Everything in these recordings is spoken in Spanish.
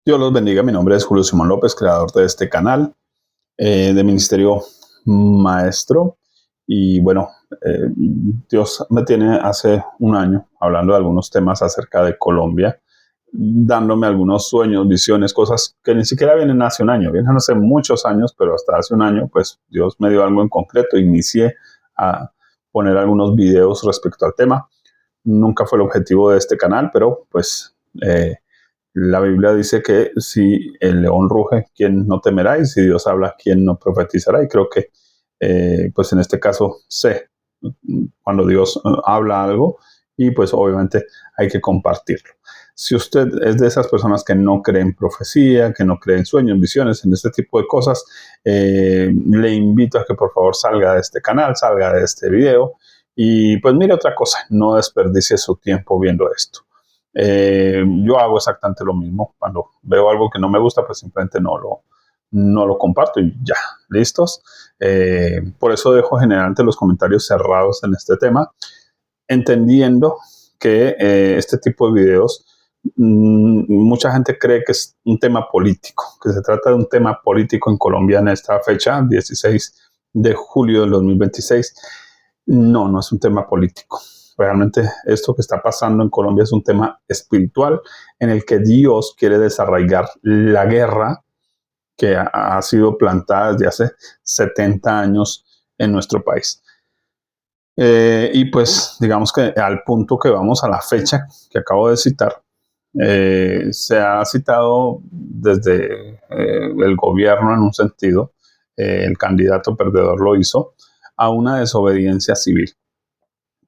Dios los bendiga. Mi nombre es Julio Simón López, creador de este canal de Ministerio Maestro. Y bueno, Dios me tiene hace un año hablando de algunos temas acerca de Colombia, dándome algunos sueños, visiones, cosas que ni siquiera vienen hace un año, vienen hace muchos años, pero hasta hace un año, pues Dios me dio algo en concreto. Inicié a poner algunos videos respecto al tema. Nunca fue el objetivo de este canal, pero pues la Biblia dice que si el león ruge, ¿quién no temerá? Y si Dios habla, ¿quién no profetizará? Y creo que, pues en este caso, sé cuando Dios habla algo y pues obviamente hay que compartirlo. Si usted es de esas personas que no creen en profecía, que no creen en sueños, visiones, en este tipo de cosas, le invito a que por favor salga de este canal, salga de este video y pues mire otra cosa, no desperdicie su tiempo viendo esto. Yo hago exactamente lo mismo. Cuando veo algo que no me gusta, pues simplemente no lo comparto y ya, listos. Por eso dejo generalmente los comentarios cerrados en este tema, entendiendo que este tipo de videos, mucha gente cree que es un tema político, que se trata de un tema político en Colombia en esta fecha, 16 de julio del 2026. No, no es un tema político. Realmente esto que está pasando en Colombia es un tema espiritual en el que Dios quiere desarraigar la guerra que ha sido plantada desde hace 70 años en nuestro país. Y pues digamos que al punto que vamos a la fecha que acabo de citar, se ha citado desde el gobierno en un sentido, el candidato perdedor lo hizo, a una desobediencia civil.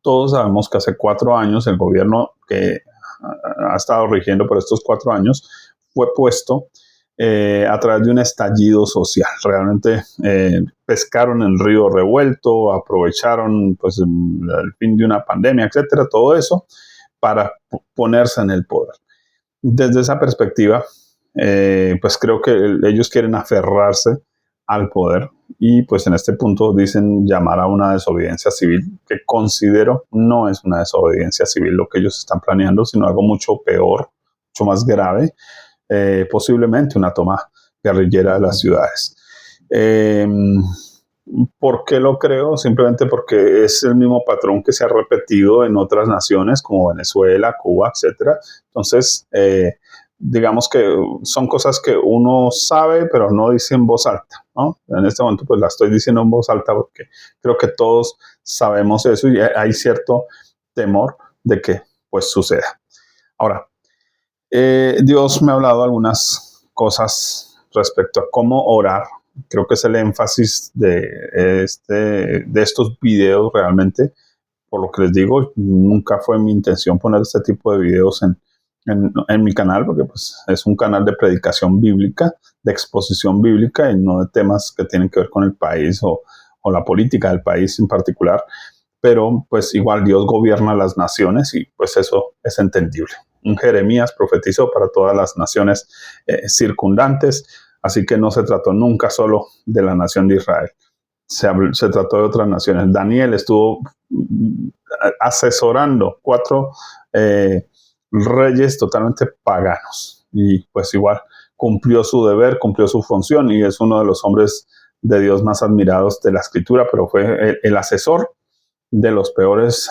Todos sabemos que hace 4 años el gobierno que ha estado rigiendo por estos 4 años fue puesto a través de un estallido social. Realmente pescaron el río revuelto, aprovecharon pues, el fin de una pandemia, etcétera, todo eso para ponerse en el poder. Desde esa perspectiva, pues creo que ellos quieren aferrarse al poder y pues en este punto dicen llamar a una desobediencia civil, que considero no es una desobediencia civil lo que ellos están planeando, sino algo mucho peor, mucho más grave, posiblemente una toma guerrillera de las ciudades. ¿Por qué lo creo? Simplemente porque es el mismo patrón que se ha repetido en otras naciones como Venezuela, Cuba, etcétera. Entonces, digamos que son cosas que uno sabe, pero no dice en voz alta, ¿no? En este momento pues la estoy diciendo en voz alta porque creo que todos sabemos eso y hay cierto temor de que pues suceda. Ahora, Dios me ha hablado algunas cosas respecto a cómo orar. Creo que es el énfasis de estos videos realmente. Por lo que les digo, nunca fue mi intención poner este tipo de videos en mi canal, porque pues, es un canal de predicación bíblica, de exposición bíblica y no de temas que tienen que ver con el país o la política del país en particular. Pero pues igual Dios gobierna las naciones y pues eso es entendible. Un Jeremías profetizó para todas las naciones circundantes, así que no se trató nunca solo de la nación de Israel. Se trató de otras naciones. Daniel estuvo asesorando 4 reyes totalmente paganos y pues igual cumplió su deber, cumplió su función y es uno de los hombres de Dios más admirados de la escritura, pero fue el asesor de los peores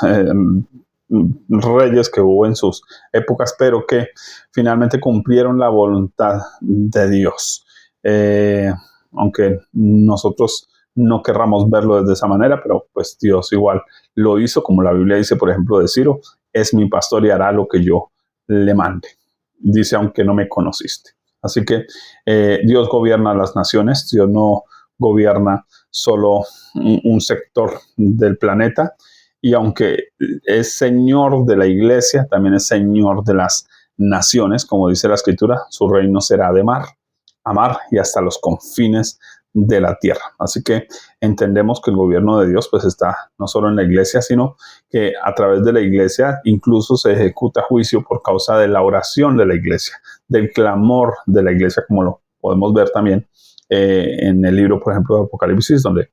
reyes que hubo en sus épocas, pero que finalmente cumplieron la voluntad de Dios. Aunque nosotros no querramos verlo desde esa manera, pero pues Dios igual lo hizo, como la Biblia dice, por ejemplo, de Ciro, es mi pastor y hará lo que yo le mande. Dice, aunque no me conociste. Así que Dios gobierna las naciones, Dios no gobierna solo un sector del planeta, y aunque es Señor de la iglesia, también es Señor de las naciones, como dice la Escritura, su reino será de amar y hasta los confines de la tierra. Así que entendemos que el gobierno de Dios pues está no solo en la iglesia, sino que a través de la iglesia incluso se ejecuta juicio por causa de la oración de la iglesia, del clamor de la iglesia, como lo podemos ver también en el libro, por ejemplo, de Apocalipsis, donde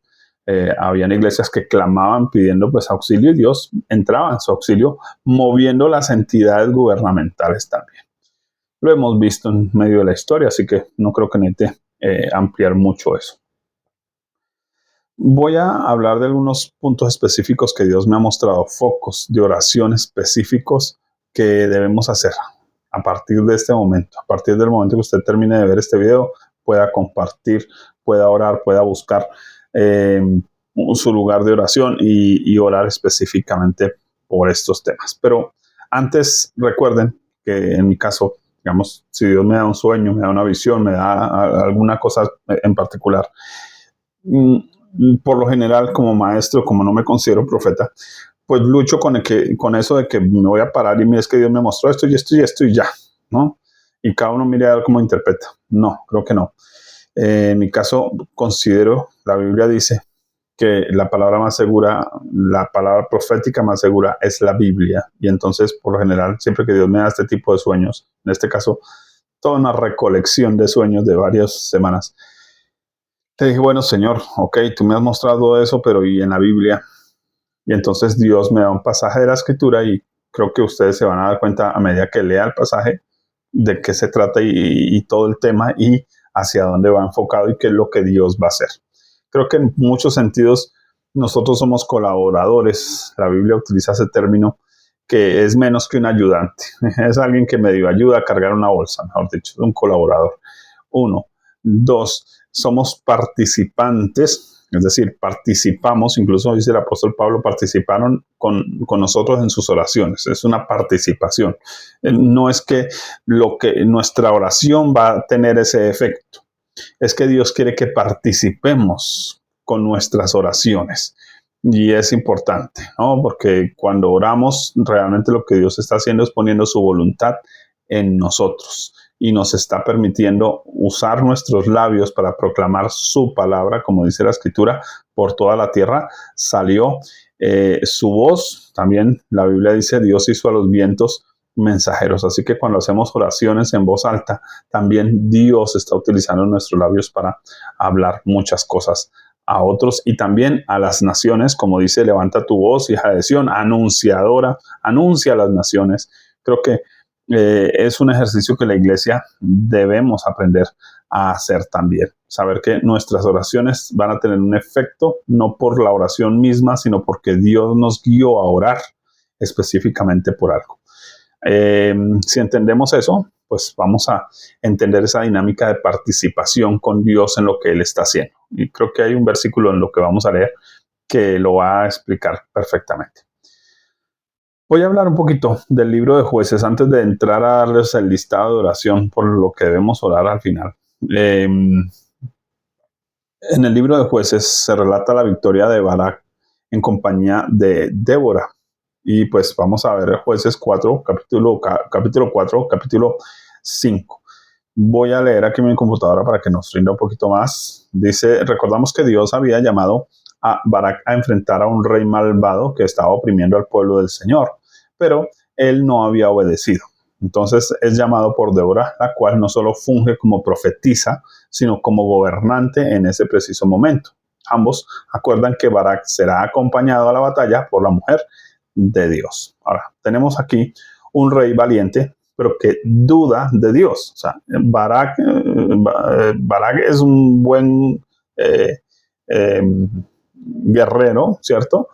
habían iglesias que clamaban pidiendo pues auxilio y Dios entraba en su auxilio moviendo las entidades gubernamentales también. Lo hemos visto en medio de la historia, así que no creo que necesite ampliar mucho eso. Voy a hablar de algunos puntos específicos que Dios me ha mostrado, focos de oración específicos que debemos hacer a partir de este momento. A partir del momento que usted termine de ver este video, pueda compartir, pueda orar, pueda buscar su lugar de oración y orar específicamente por estos temas. Pero antes, recuerden que en mi caso, digamos, si Dios me da un sueño, me da una visión, me da alguna cosa en particular, por lo general, como maestro, como no me considero profeta, pues lucho con eso de que me voy a parar y mira, es que Dios me mostró esto y esto y esto y ya, ¿no? Y cada uno mire a ver cómo interpreta. No, creo que no. En mi caso, considero, la Biblia dice que la palabra más segura, la palabra profética más segura es la Biblia. Y entonces, por lo general, siempre que Dios me da este tipo de sueños, en este caso, toda una recolección de sueños de varias semanas, le dije, bueno, Señor, ok, tú me has mostrado eso, pero ¿y en la Biblia? Y entonces Dios me da un pasaje de la Escritura y creo que ustedes se van a dar cuenta a medida que lea el pasaje de qué se trata y todo el tema y hacia dónde va enfocado y qué es lo que Dios va a hacer. Creo que en muchos sentidos nosotros somos colaboradores. La Biblia utiliza ese término que es menos que un ayudante. Es alguien que medio ayuda a cargar una bolsa, mejor dicho, un colaborador. Uno. Dos, somos participantes, es decir, participamos, incluso dice el apóstol Pablo, participaron con nosotros en sus oraciones. Es una participación. No es que nuestra oración va a tener ese efecto. Es que Dios quiere que participemos con nuestras oraciones. Y es importante, ¿no? Porque cuando oramos, realmente lo que Dios está haciendo es poniendo su voluntad en nosotros y nos está permitiendo usar nuestros labios para proclamar su palabra, como dice la Escritura, por toda la tierra salió su voz. También la Biblia dice, Dios hizo a los vientos mensajeros. Así que cuando hacemos oraciones en voz alta, también Dios está utilizando nuestros labios para hablar muchas cosas a otros y también a las naciones, como dice, levanta tu voz, hija de Sión, anunciadora, anuncia a las naciones. Creo que es un ejercicio que la iglesia debemos aprender a hacer también. Saber que nuestras oraciones van a tener un efecto, no por la oración misma, sino porque Dios nos guió a orar específicamente por algo. Si entendemos eso, pues vamos a entender esa dinámica de participación con Dios en lo que Él está haciendo. Y creo que hay un versículo en lo que vamos a leer que lo va a explicar perfectamente. Voy a hablar un poquito del libro de Jueces antes de entrar a darles el listado de oración por lo que debemos orar al final. En el libro de Jueces se relata la victoria de Barak en compañía de Débora. Y pues vamos a ver Jueces 4, capítulo 4, capítulo 5. Voy a leer aquí en mi computadora para que nos rinda un poquito más. Dice, recordamos que Dios había llamado a Barak a enfrentar a un rey malvado que estaba oprimiendo al pueblo del Señor, pero él no había obedecido. Entonces es llamado por Débora, la cual no solo funge como profetisa, sino como gobernante en ese preciso momento. Ambos acuerdan que Barak será acompañado a la batalla por la mujer de Dios. Ahora, tenemos aquí un rey valiente, pero que duda de Dios. O sea, Barak es un buen guerrero, ¿cierto?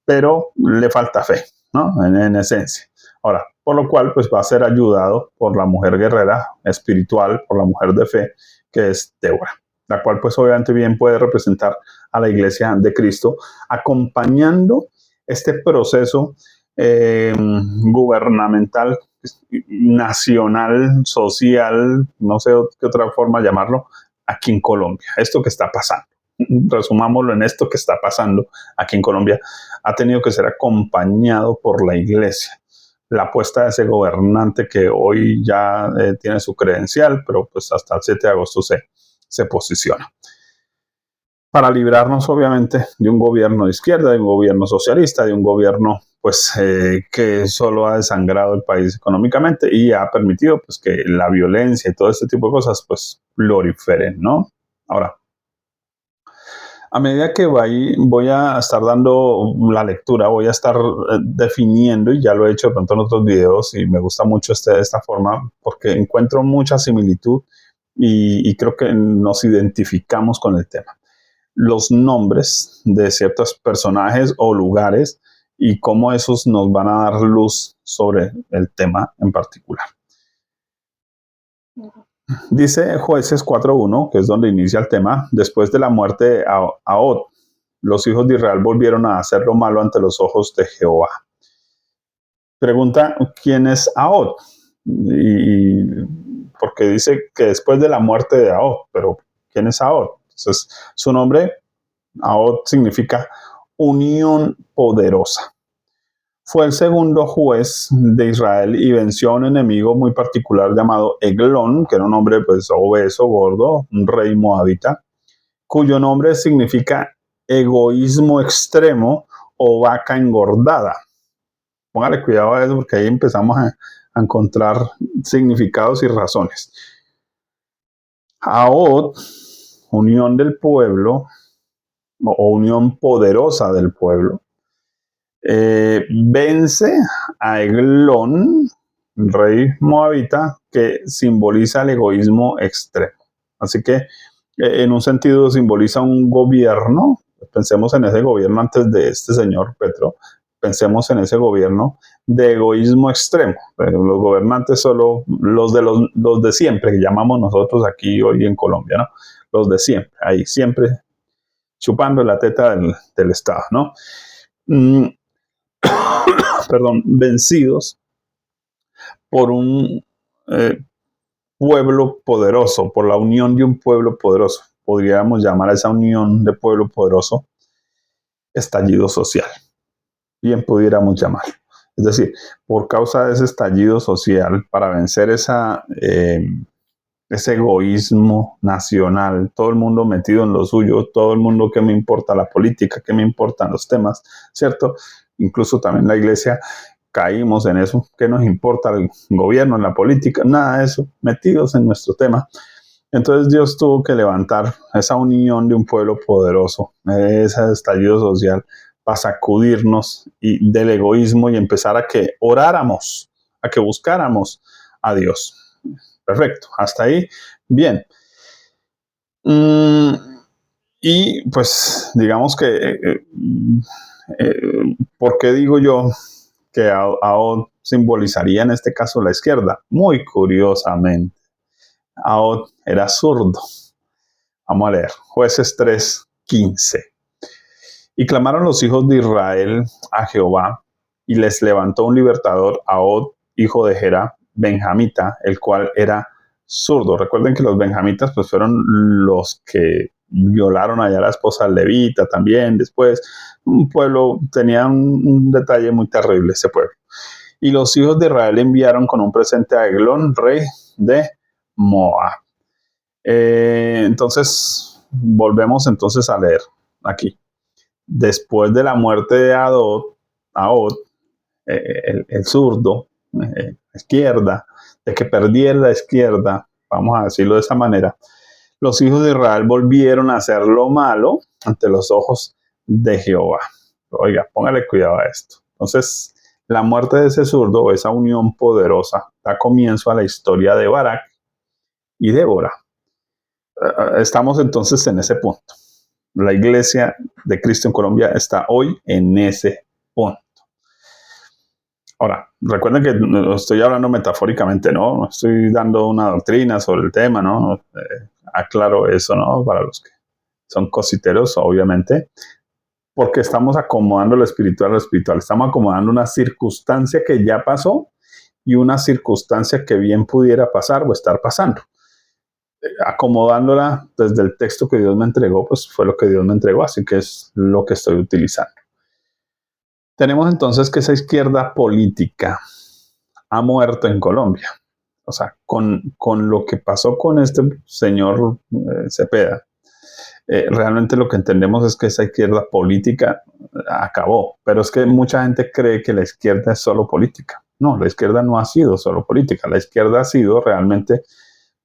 Pero le falta fe, ¿no? En esencia. Ahora, por lo cual, pues va a ser ayudado por la mujer guerrera espiritual, por la mujer de fe, que es Débora, la cual pues obviamente bien puede representar a la iglesia de Cristo, acompañando este proceso gubernamental, nacional, social, no sé qué otra forma llamarlo, aquí en Colombia. Esto que está pasando, resumámoslo en esto que está pasando aquí en Colombia, ha tenido que ser acompañado por la iglesia. La apuesta de ese gobernante que hoy ya tiene su credencial, pero pues hasta el 7 de agosto se posiciona. Para librarnos obviamente de un gobierno de izquierda, de un gobierno socialista, de un gobierno pues que solo ha desangrado el país económicamente y ha permitido pues que la violencia y todo este tipo de cosas pues proliferen, ¿no? Ahora, A medida que voy a estar dando la lectura, voy a estar definiendo, y ya lo he hecho de pronto en otros videos, y me gusta mucho esta forma porque encuentro mucha similitud y creo que nos identificamos con el tema. Los nombres de ciertos personajes o lugares y cómo esos nos van a dar luz sobre el tema en particular. Dice Jueces 4:1, que es donde inicia el tema: después de la muerte de Ahod, los hijos de Israel volvieron a hacer lo malo ante los ojos de Jehová. Pregunta, ¿quién es Ahod? Y porque dice que después de la muerte de Ahod, pero ¿quién es Ahod? Entonces, su nombre, Ahod, significa unión poderosa. Fue el segundo juez de Israel y venció a un enemigo muy particular llamado Eglón, que era un hombre pues obeso, gordo, un rey moabita, cuyo nombre significa egoísmo extremo o vaca engordada. Póngale cuidado a eso porque ahí empezamos a encontrar significados y razones. Ahod, unión del pueblo o unión poderosa del pueblo, vence a Eglón, rey moabita, que simboliza el egoísmo extremo. Así que en un sentido simboliza un gobierno. Pensemos en ese gobierno antes de este señor Petro. Pensemos en ese gobierno de egoísmo extremo. Los gobernantes solo los de siempre, que llamamos nosotros aquí hoy en Colombia, ¿no? Los de siempre, ahí siempre chupando la teta del Estado, ¿no? Perdón, vencidos por un pueblo poderoso, por la unión de un pueblo poderoso. Podríamos llamar a esa unión de pueblo poderoso estallido social. Bien pudiéramos llamar. Es decir, por causa de ese estallido social, para vencer ese egoísmo nacional, todo el mundo metido en lo suyo, todo el mundo que me importa la política, que me importan los temas, ¿cierto? Incluso también la iglesia caímos en eso. ¿Qué nos importa el gobierno, la política? Nada de eso, metidos en nuestro tema. Entonces Dios tuvo que levantar esa unión de un pueblo poderoso, ese estallido social, para sacudirnos del egoísmo y empezar a que oráramos, a que buscáramos a Dios. Perfecto, hasta ahí, bien. Y pues digamos que, ¿por qué digo yo que Ahod simbolizaría en este caso la izquierda? Muy curiosamente, Ahod era zurdo. Vamos a leer, Jueces 3:15. Y clamaron los hijos de Israel a Jehová, y les levantó un libertador, Ahod, hijo de Gera, benjamita, el cual era zurdo. Recuerden que los benjamitas pues fueron los que violaron allá a la esposa levita también después. Un pueblo, tenía un detalle muy terrible ese pueblo. Y los hijos de Israel enviaron con un presente a Eglón, rey de Moab. Entonces, volvemos entonces a leer aquí. Después de la muerte de Ahod, el zurdo, la izquierda, de que perdiera la izquierda, vamos a decirlo de esa manera, los hijos de Israel volvieron a hacer lo malo ante los ojos de Jehová. Oiga, póngale cuidado a esto. Entonces, la muerte de ese zurdo, esa unión poderosa, da comienzo a la historia de Barak y Débora. Estamos entonces en ese punto. La Iglesia de Cristo en Colombia está hoy en ese punto. Ahora, recuerden que estoy hablando metafóricamente, ¿no? No estoy dando una doctrina sobre el tema, ¿no? Aclaro eso, ¿no? Para los que son cositeros, obviamente, porque estamos acomodando lo espiritual a lo espiritual. Estamos acomodando una circunstancia que ya pasó y una circunstancia que bien pudiera pasar o estar pasando. Acomodándola desde el texto que Dios me entregó, pues fue lo que Dios me entregó, así que es lo que estoy utilizando. Tenemos entonces que esa izquierda política ha muerto en Colombia. O sea, con lo que pasó con este señor Cepeda, realmente lo que entendemos es que esa izquierda política acabó. Pero es que mucha gente cree que la izquierda es solo política. No, la izquierda no ha sido solo política. La izquierda ha sido realmente,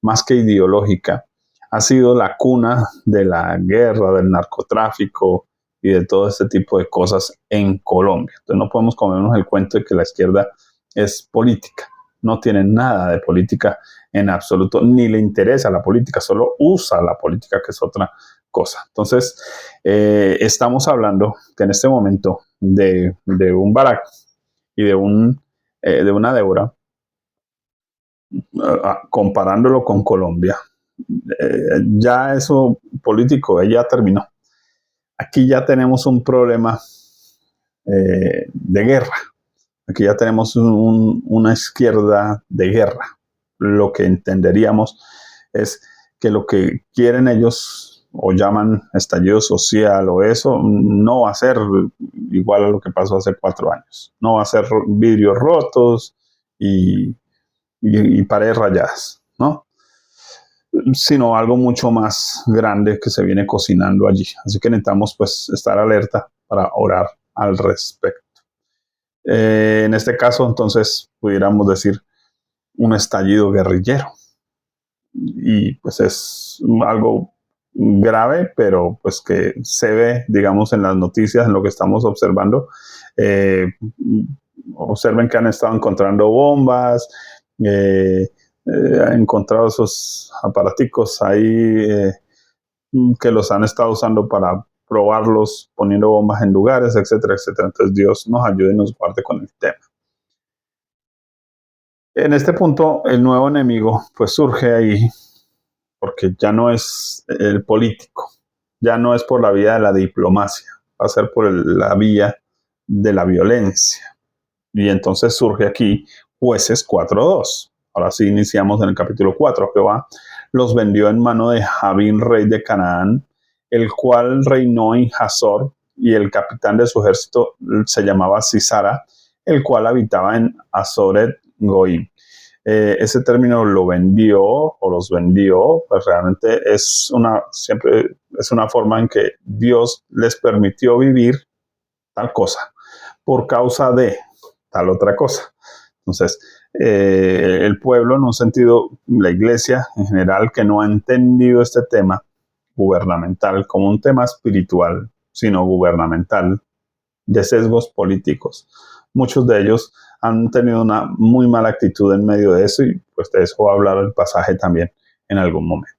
más que ideológica, ha sido la cuna de la guerra, del narcotráfico y de todo este tipo de cosas en Colombia. Entonces no podemos comernos el cuento de que la izquierda es política. No tiene nada de política en absoluto, ni le interesa la política, solo usa la política, que es otra cosa. Entonces, estamos hablando que en este momento de un Barack y de una Débora, comparándolo con Colombia, ya eso político ya terminó. Aquí ya tenemos un problema de guerra. Aquí ya tenemos una izquierda de guerra. Lo que entenderíamos es que lo que quieren ellos o llaman estallido social o eso, no va a ser igual a lo que pasó hace 4 años. No va a ser vidrios rotos y paredes rayadas, ¿no? Sino algo mucho más grande que se viene cocinando allí. Así que necesitamos pues estar alerta para orar al respecto. En este caso, entonces, pudiéramos decir un estallido guerrillero. Y pues es algo grave, pero pues que se ve, digamos, en las noticias, en lo que estamos observando. Observen que han estado encontrando bombas, han encontrado esos aparaticos ahí que los han estado usando para probarlos, poniendo bombas en lugares, etcétera, etcétera. Entonces Dios nos ayude y nos guarde con el tema. En este punto, el nuevo enemigo pues surge ahí porque ya no es el político, ya no es por la vía de la diplomacia, va a ser por la vía de la violencia. Y entonces surge aquí Jueces 4:2. Ahora sí iniciamos en el capítulo 4. Jehová los vendió en mano de Jabín, rey de Canaán, el cual reinó en Hazor, y el capitán de su ejército se llamaba Sisara, el cual habitaba en Azoret Goim. Ese término lo vendió o los vendió, pues realmente siempre es una forma en que Dios les permitió vivir tal cosa por causa de tal otra cosa. Entonces, el pueblo, en un sentido, la iglesia en general, que no ha entendido este tema gubernamental como un tema espiritual, sino gubernamental, de sesgos políticos. Muchos de ellos han tenido una muy mala actitud en medio de eso, y pues de eso va a hablar el pasaje también en algún momento.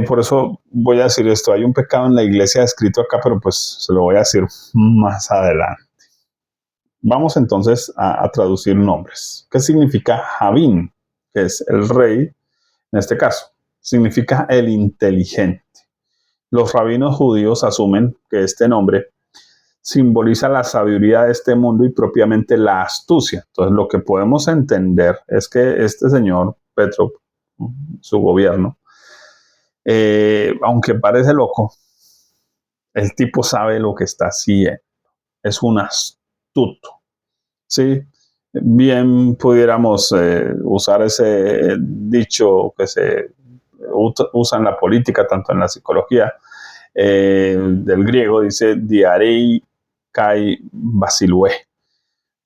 Por eso voy a decir esto. Hay un pecado en la iglesia escrito acá, pero pues se lo voy a decir más adelante. Vamos entonces a traducir nombres. ¿Qué significa Javín? Que es el rey, en este caso. Significa el inteligente. Los rabinos judíos asumen que este nombre simboliza la sabiduría de este mundo y propiamente la astucia. Entonces, lo que podemos entender es que este señor, Petro, su gobierno, aunque parece loco, el tipo sabe lo que está haciendo. Es un astuto. ¿Sí? Bien pudiéramos usar ese dicho que se usa en la política, tanto en la psicología, del griego, dice diarei kai basilue.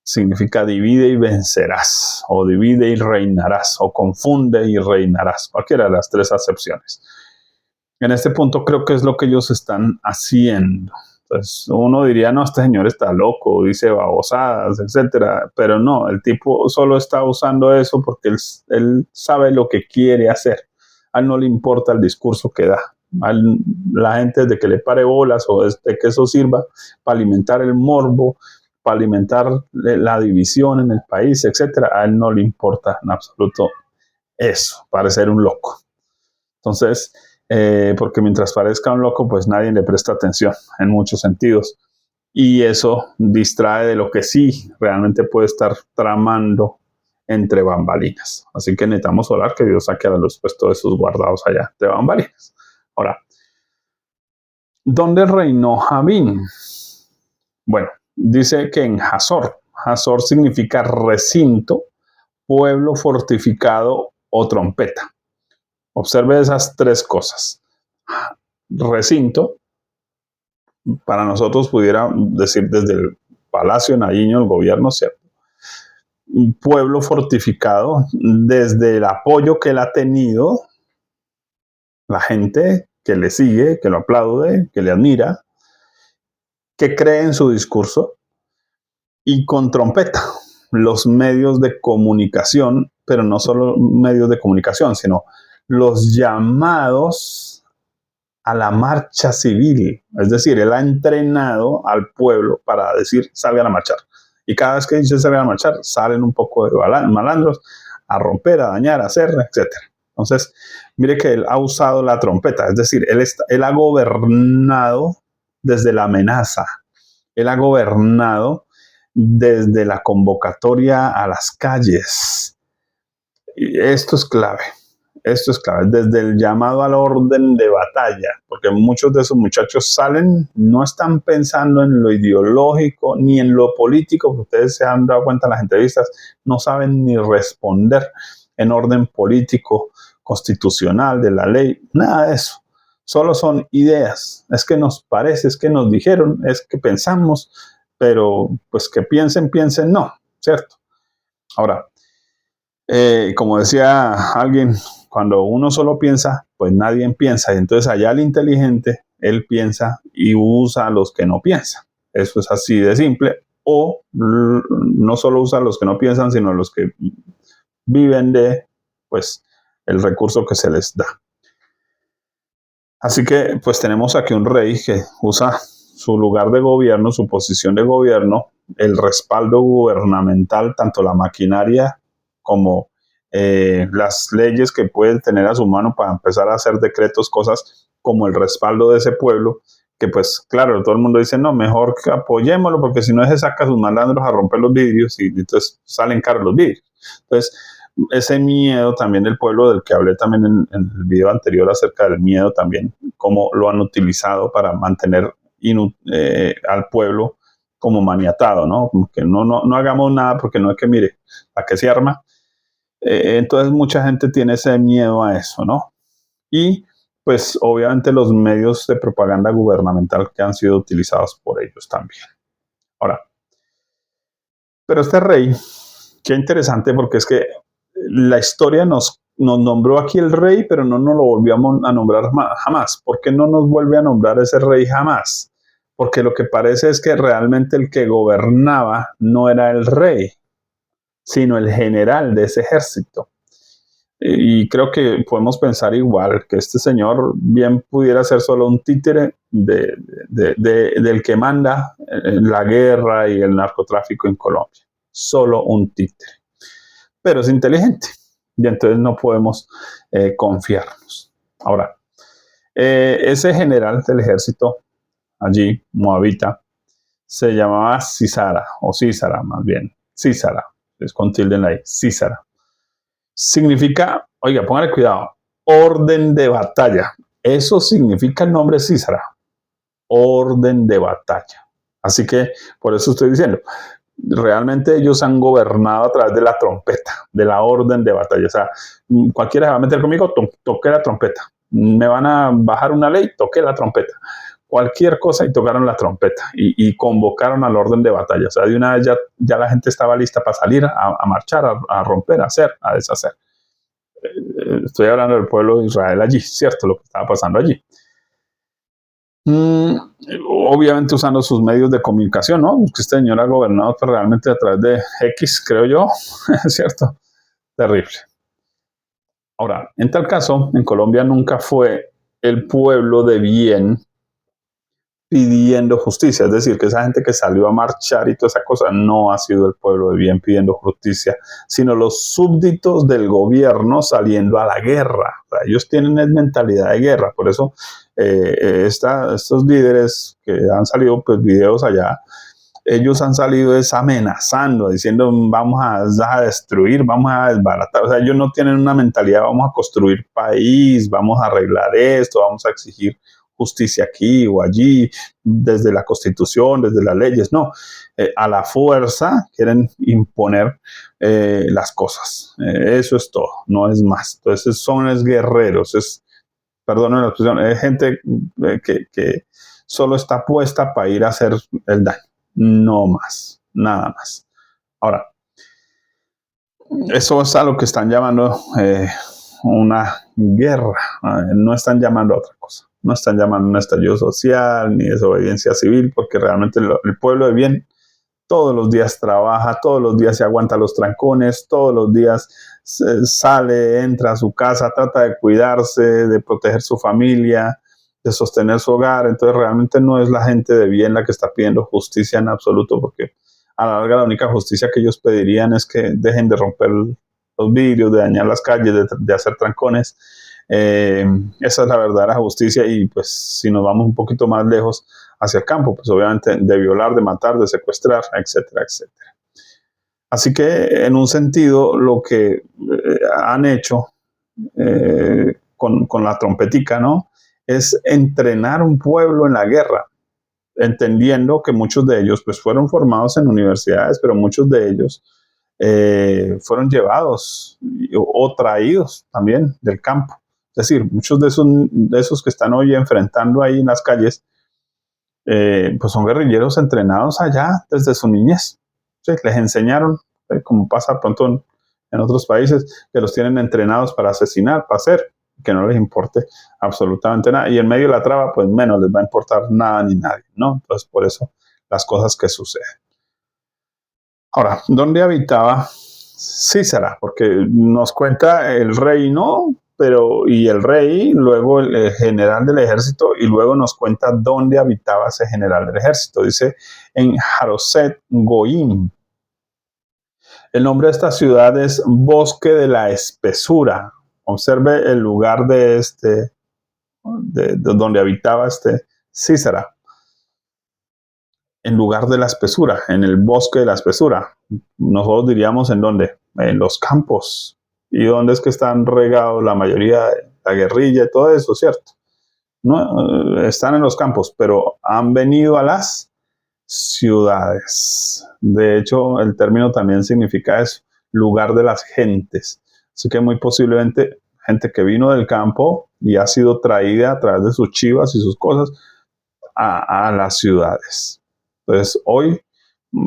Significa divide y vencerás, o divide y reinarás, o confunde y reinarás, cualquiera de las 3 acepciones. En este punto creo que es lo que ellos están haciendo. Entonces uno diría, no, este señor está loco, dice babosadas, etcétera, pero no, el tipo solo está usando eso porque él sabe lo que quiere hacer. A él no le importa el discurso que da. A la gente, de que le pare bolas o de que eso sirva para alimentar el morbo, para alimentar la división en el país, etcétera, a él no le importa en absoluto eso, parecer un loco. Entonces, porque mientras parezca un loco, pues nadie le presta atención en muchos sentidos. Y eso distrae de lo que sí realmente puede estar tramando entre bambalinas. Así que necesitamos orar que Dios saque a la luz pues todos esos guardados allá de bambalinas. Ahora, ¿dónde reinó Javín? Bueno, dice que en Hazor. Hazor significa recinto, pueblo fortificado o trompeta. Observe esas 3 cosas. Recinto, para nosotros pudiera decir desde el Palacio de Nariño, el gobierno, ¿cierto? Un pueblo fortificado desde el apoyo que él ha tenido la gente que le sigue, que lo aplaude, que le admira, que cree en su discurso, y con trompeta los medios de comunicación, pero no solo medios de comunicación, sino los llamados a la marcha civil. Es decir, él ha entrenado al pueblo para decir salgan a marchar. Y cada vez que dice salgan a marchar, salen un poco de malandros a romper, a dañar, a hacer, etc. Entonces, mire que él ha usado la trompeta, es decir, él ha gobernado desde la amenaza, él ha gobernado desde la convocatoria a las calles. Y esto es clave. Esto es clave, desde el llamado al orden de batalla, porque muchos de esos muchachos salen, no están pensando en lo ideológico ni en lo político, porque ustedes se han dado cuenta en las entrevistas, no saben ni responder en orden político, constitucional, de la ley, nada de eso. Solo son ideas, es que nos parece, es que nos dijeron, es que pensamos, pero pues que piensen, no, ¿cierto? Ahora, como decía alguien, cuando uno solo piensa, pues nadie piensa. Y entonces allá el inteligente, él piensa y usa a los que no piensan. Eso es así de simple. O no solo usa a los que no piensan, sino a los que viven de, pues, el recurso que se les da. Así que, pues, tenemos aquí un rey que usa su lugar de gobierno, su posición de gobierno, el respaldo gubernamental, tanto la maquinaria como las leyes que puede tener a su mano para empezar a hacer decretos, cosas como el respaldo de ese pueblo, que pues claro, todo el mundo dice, no, mejor que apoyémoslo, porque si no se saca a sus malandros a romper los vidrios y entonces salen caros los vidrios. Entonces, ese miedo también del pueblo, del que hablé también en el video anterior acerca del miedo también, cómo lo han utilizado para mantener al pueblo como maniatado, ¿no? Como que no hagamos nada porque no es que mire, ¿a qué se arma? Entonces mucha gente tiene ese miedo a eso, ¿no? Y pues obviamente los medios de propaganda gubernamental que han sido utilizados por ellos también. Ahora, pero este rey, qué interesante porque es que la historia nos nombró aquí el rey, pero no nos lo volvió a nombrar jamás. ¿Por qué no nos vuelve a nombrar ese rey jamás? Porque lo que parece es que realmente el que gobernaba no era el rey, sino el general de ese ejército. Y creo que podemos pensar igual, que este señor bien pudiera ser solo un títere del que manda la guerra y el narcotráfico en Colombia. Solo un títere. Pero es inteligente y entonces no podemos confiarnos. Ahora, ese general del ejército allí, moabita, se llamaba Sísara, o Císara más bien, Císara, es con tilde en la I, Císara. Significa, oiga, póngale cuidado, orden de batalla. Eso significa el nombre Císara, orden de batalla. Así que por eso estoy diciendo, realmente ellos han gobernado a través de la trompeta, de la orden de batalla. O sea, cualquiera se va a meter conmigo, toque la trompeta. Me van a bajar una ley, toque la trompeta. Cualquier cosa y tocaron la trompeta y convocaron al orden de batalla. O sea, de una vez ya la gente estaba lista para salir a marchar, a romper, a hacer, a deshacer. Estoy hablando del pueblo de Israel allí, ¿cierto? Lo que estaba pasando allí. Obviamente usando sus medios de comunicación, ¿no? Que este señor ha gobernado pues, realmente a través de X, creo yo, ¿cierto? Terrible. Ahora, en tal caso, en Colombia nunca fue el pueblo de bien pidiendo justicia, es decir, que esa gente que salió a marchar y toda esa cosa no ha sido el pueblo de bien pidiendo justicia, sino los súbditos del gobierno saliendo a la guerra. O sea, ellos tienen mentalidad de guerra, por eso estos líderes que han salido pues videos allá, ellos han salido amenazando, diciendo vamos a destruir, vamos a desbaratar. O sea, ellos no tienen una mentalidad, vamos a construir país, vamos a arreglar esto, vamos a exigir justicia aquí o allí, desde la Constitución, desde las leyes. No, a la fuerza quieren imponer las cosas. Eso es todo, no es más. Entonces son guerreros, perdón la expresión, es gente que solo está puesta para ir a hacer el daño. No más, nada más. Ahora, eso es a lo que están llamando una guerra. No están llamando a otra cosa. No están llamando a un estallido social ni desobediencia civil, porque realmente el pueblo de bien todos los días trabaja, todos los días se aguanta los trancones, todos los días sale, entra a su casa, trata de cuidarse, de proteger su familia, de sostener su hogar. Entonces realmente no es la gente de bien la que está pidiendo justicia en absoluto, porque a la larga la única justicia que ellos pedirían es que dejen de romper los vidrios, de dañar las calles, de hacer trancones. Esa es la verdadera justicia. Y pues si nos vamos un poquito más lejos hacia el campo, pues obviamente de violar, de matar, de secuestrar, etcétera, etcétera. Así que en un sentido lo que han hecho con la trompetica, ¿no? Es entrenar un pueblo en la guerra, entendiendo que muchos de ellos pues fueron formados en universidades, pero muchos de ellos fueron llevados o traídos también del campo. Es decir, muchos de esos que están hoy enfrentando ahí en las calles, pues son guerrilleros entrenados allá desde su niñez. ¿Sí? Les enseñaron, como pasa pronto en otros países, que los tienen entrenados para asesinar, para hacer, que no les importe absolutamente nada. Y en medio de la traba, pues menos les va a importar nada ni nadie, ¿no? Entonces, por eso las cosas que suceden. Ahora, ¿dónde habitaba Císara? Porque nos cuenta el rey, ¿no? Y el rey, luego el general del ejército, y luego nos cuenta dónde habitaba ese general del ejército. Dice en Haroset Goim. El nombre de esta ciudad es Bosque de la Espesura. Observe el lugar de donde habitaba Císara. En lugar de la espesura, en el bosque de la espesura. Nosotros diríamos en dónde, en los campos. ¿Y dónde es que están regados la mayoría de la guerrilla y todo eso, cierto? No, están en los campos, pero han venido a las ciudades. De hecho, el término también significa eso, lugar de las gentes. Así que muy posiblemente gente que vino del campo y ha sido traída a través de sus chivas y sus cosas a las ciudades. Entonces, hoy,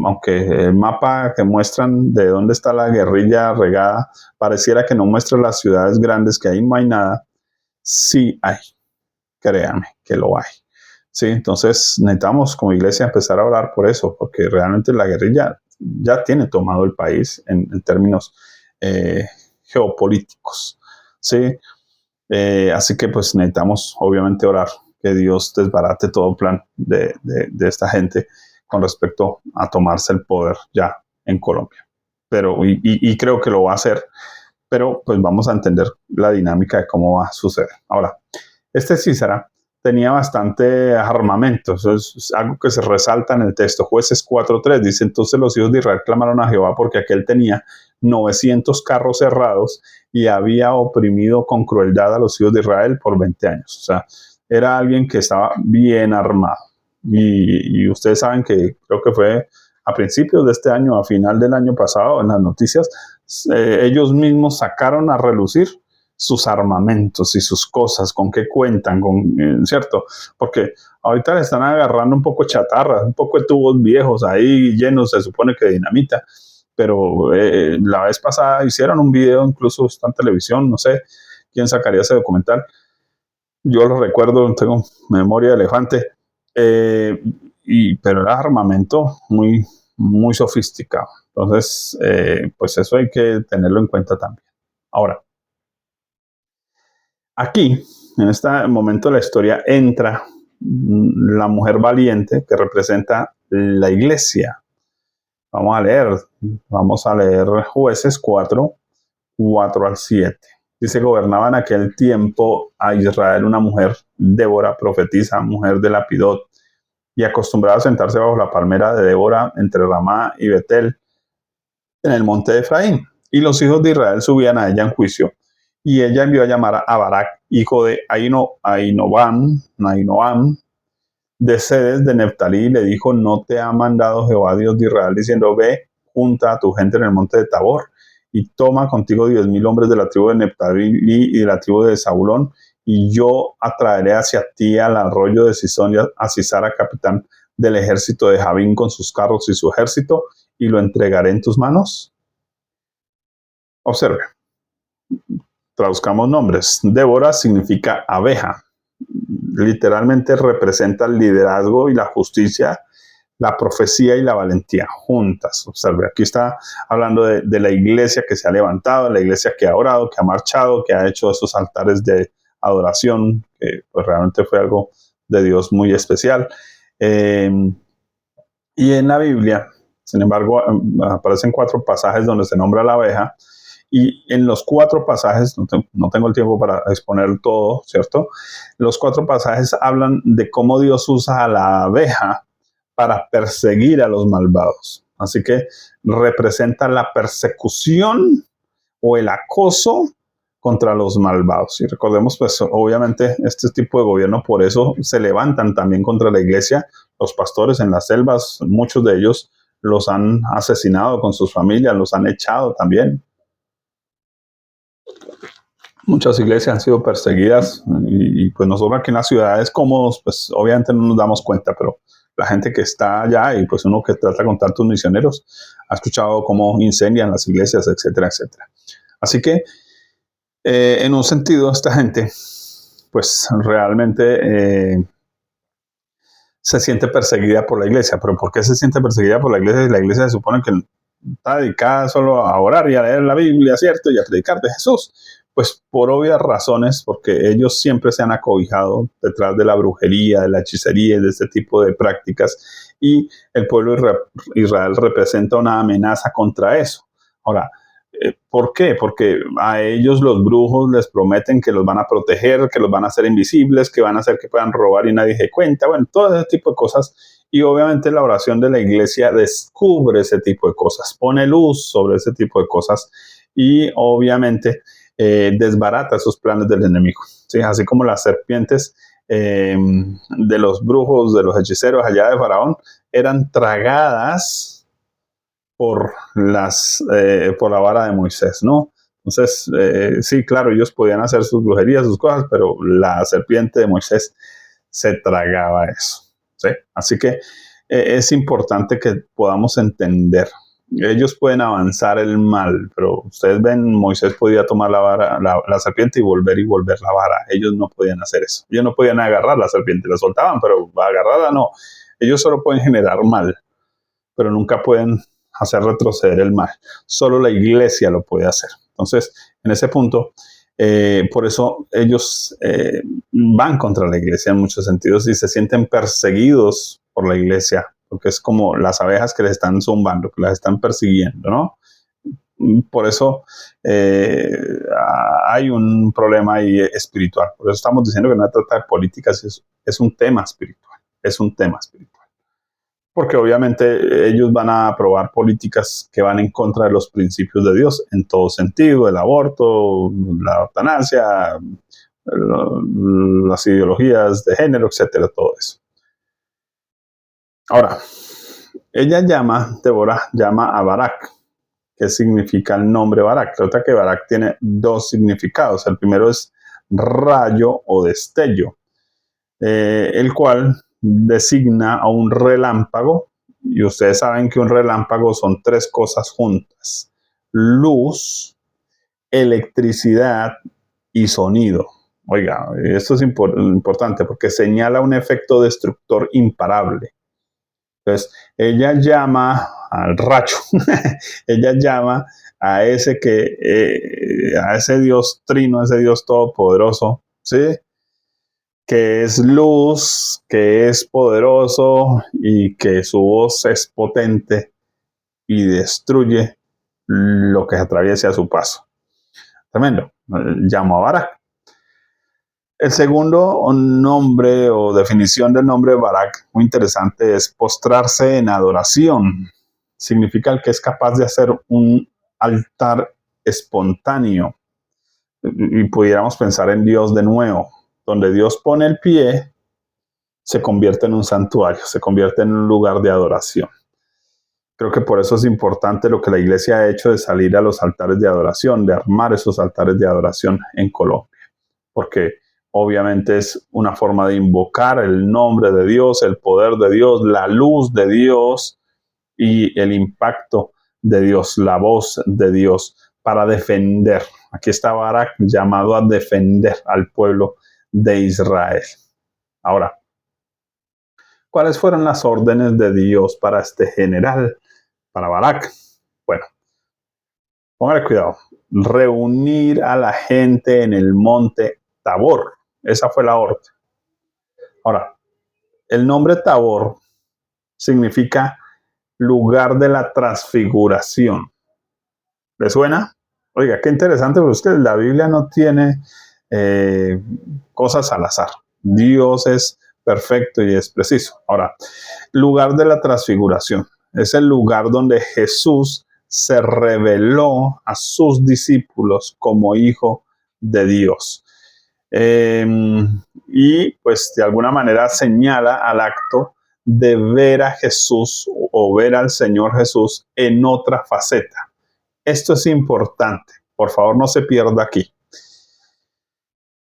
aunque el mapa que muestran de dónde está la guerrilla regada, pareciera que no muestra las ciudades grandes, que ahí no hay nada, sí hay, créanme que lo hay. Sí, entonces necesitamos como iglesia empezar a orar por eso, porque realmente la guerrilla ya tiene tomado el país en términos geopolíticos. Sí, así que pues necesitamos obviamente orar que Dios desbarate todo plan de esta gente con respecto a tomarse el poder ya en Colombia. Pero, y creo que lo va a hacer, pero pues vamos a entender la dinámica de cómo va a suceder. Ahora, Císara tenía bastante armamento, eso es algo que se resalta en el texto. Jueces 4:3 dice: entonces los hijos de Israel clamaron a Jehová porque aquel tenía 900 carros cerrados y había oprimido con crueldad a los hijos de Israel por 20 años. O sea, era alguien que estaba bien armado. Y ustedes saben que creo que fue a principios de este año, a final del año pasado, en las noticias, ellos mismos sacaron a relucir sus armamentos y sus cosas, con qué cuentan, ¿cierto? Porque ahorita le están agarrando un poco chatarra, un poco de tubos viejos ahí llenos, se supone que de dinamita, pero la vez pasada hicieron un video, incluso está en televisión, no sé quién sacaría ese documental. Yo lo recuerdo, tengo memoria de elefante, pero era armamento muy, muy sofisticado. Entonces, pues eso hay que tenerlo en cuenta también. Ahora, aquí, en este momento de la historia, entra la mujer valiente que representa la iglesia. Vamos a leer Jueces 4:4-7. Dice: gobernaba en aquel tiempo a Israel una mujer, Débora, profetisa, mujer de Lapidot, y acostumbraba a sentarse bajo la palmera de Débora entre Ramá y Betel, en el monte de Efraín. Y los hijos de Israel subían a ella en juicio. Y ella envió a llamar a Barak, hijo de Ahinoam, de Sedes de Neftalí, y le dijo: ¿no te ha mandado Jehová, Dios de Israel, diciendo: ve, junta a tu gente en el monte de Tabor, y toma contigo 10,000 hombres de la tribu de Neftalí y de la tribu de Zabulón, y yo atraeré hacia ti al arroyo de Sison y a Sisara, capitán del ejército de Jabín, con sus carros y su ejército, y lo entregaré en tus manos? Observe, traduzcamos nombres. Débora significa abeja. Literalmente representa el liderazgo y la justicia, la profecía y la valentía juntas. Observe, aquí está hablando de la iglesia que se ha levantado, la iglesia que ha orado, que ha marchado, que ha hecho esos altares de adoración, que pues realmente fue algo de Dios muy especial. Y en la Biblia, sin embargo, aparecen 4 pasajes donde se nombra la abeja, y en los 4 pasajes, no tengo el tiempo para exponer todo, ¿cierto? Los 4 pasajes hablan de cómo Dios usa a la abeja para perseguir a los malvados. Así que representa la persecución o el acoso contra los malvados. Y recordemos, pues obviamente este tipo de gobierno, por eso se levantan también contra la iglesia. Los pastores en las selvas, muchos de ellos los han asesinado con sus familias, los han echado también. Muchas iglesias han sido perseguidas y pues nosotros aquí en las ciudades cómodos, pues obviamente no nos damos cuenta, pero la gente que está allá y pues uno que trata con tantos misioneros ha escuchado cómo incendian las iglesias, etcétera, etcétera. Así que en un sentido esta gente pues realmente se siente perseguida por la iglesia. ¿Pero por qué se siente perseguida por la iglesia? La iglesia se supone que está dedicada solo a orar y a leer la Biblia, ¿cierto? Y a predicar de Jesús. Pues por obvias razones, porque ellos siempre se han acobijado detrás de la brujería, de la hechicería y de este tipo de prácticas. Y el pueblo de Israel representa una amenaza contra eso. Ahora, ¿por qué? Porque a ellos los brujos les prometen que los van a proteger, que los van a hacer invisibles, que van a hacer que puedan robar y nadie se cuenta. Bueno, todo ese tipo de cosas. Y obviamente la oración de la iglesia descubre ese tipo de cosas, pone luz sobre ese tipo de cosas y obviamente desbarata esos planes del enemigo. ¿Sí? Así como las serpientes de los brujos, de los hechiceros allá de Faraón, eran tragadas por la vara de Moisés, ¿no? Entonces, sí, claro, ellos podían hacer sus brujerías, sus cosas, pero la serpiente de Moisés se tragaba eso, ¿sí? Así que es importante que podamos entender. Ellos pueden avanzar el mal, pero ustedes ven, Moisés podía tomar la vara, la serpiente y volver la vara. Ellos no podían hacer eso. Ellos no podían agarrar la serpiente, la soltaban, pero agarrarla no. Ellos solo pueden generar mal, pero nunca pueden hacer retroceder el mal. Solo la iglesia lo puede hacer. Entonces, en ese punto, por eso ellos van contra la iglesia en muchos sentidos y se sienten perseguidos por la iglesia, porque es como las abejas que les están zumbando, que las están persiguiendo, ¿no? Por eso hay un problema ahí espiritual. Por eso estamos diciendo que no se trata de políticas, es un tema espiritual. Es un tema espiritual. Porque obviamente ellos van a aprobar políticas que van en contra de los principios de Dios en todo sentido, el aborto, la eutanasia, las ideologías de género, etcétera, todo eso. Ahora, Débora llama a Barak. ¿Qué significa el nombre Barak? Trata que Barak tiene 2 significados. El primero es rayo o destello, el cual designa a un relámpago, y ustedes saben que un relámpago son 3 cosas juntas: luz, electricidad y sonido. Oiga, esto es importante porque señala un efecto destructor imparable. Entonces, ella llama al rayo, ella llama a ese a ese Dios trino, a ese Dios todopoderoso, ¿sí? Que es luz, que es poderoso y que su voz es potente y destruye lo que se atraviese a su paso. Tremendo. Llamo a Barak. El segundo nombre o definición del nombre de Barak, muy interesante, es postrarse en adoración. Significa el que es capaz de hacer un altar espontáneo. Y pudiéramos pensar en Dios de nuevo. Donde Dios pone el pie, se convierte en un santuario, se convierte en un lugar de adoración. Creo que por eso es importante lo que la iglesia ha hecho de salir a los altares de adoración, de armar esos altares de adoración en Colombia. Porque obviamente es una forma de invocar el nombre de Dios, el poder de Dios, la luz de Dios y el impacto de Dios, la voz de Dios para defender. Aquí está Barak llamado a defender al pueblo de Israel. Ahora, ¿cuáles fueron las órdenes de Dios para este general, para Barak? Bueno, póngale cuidado. Reunir a la gente en el monte Tabor. Esa fue la orden. Ahora, el nombre Tabor significa lugar de la transfiguración. ¿Le suena? Oiga, qué interesante, porque usted, la Biblia no tiene cosas al azar. Dios es perfecto y es preciso. Ahora, lugar de la transfiguración. Es el lugar donde Jesús se reveló a sus discípulos como hijo de Dios. Y pues de alguna manera señala al acto de ver a Jesús o ver al Señor Jesús en otra faceta. Esto es importante, por favor no se pierda aquí.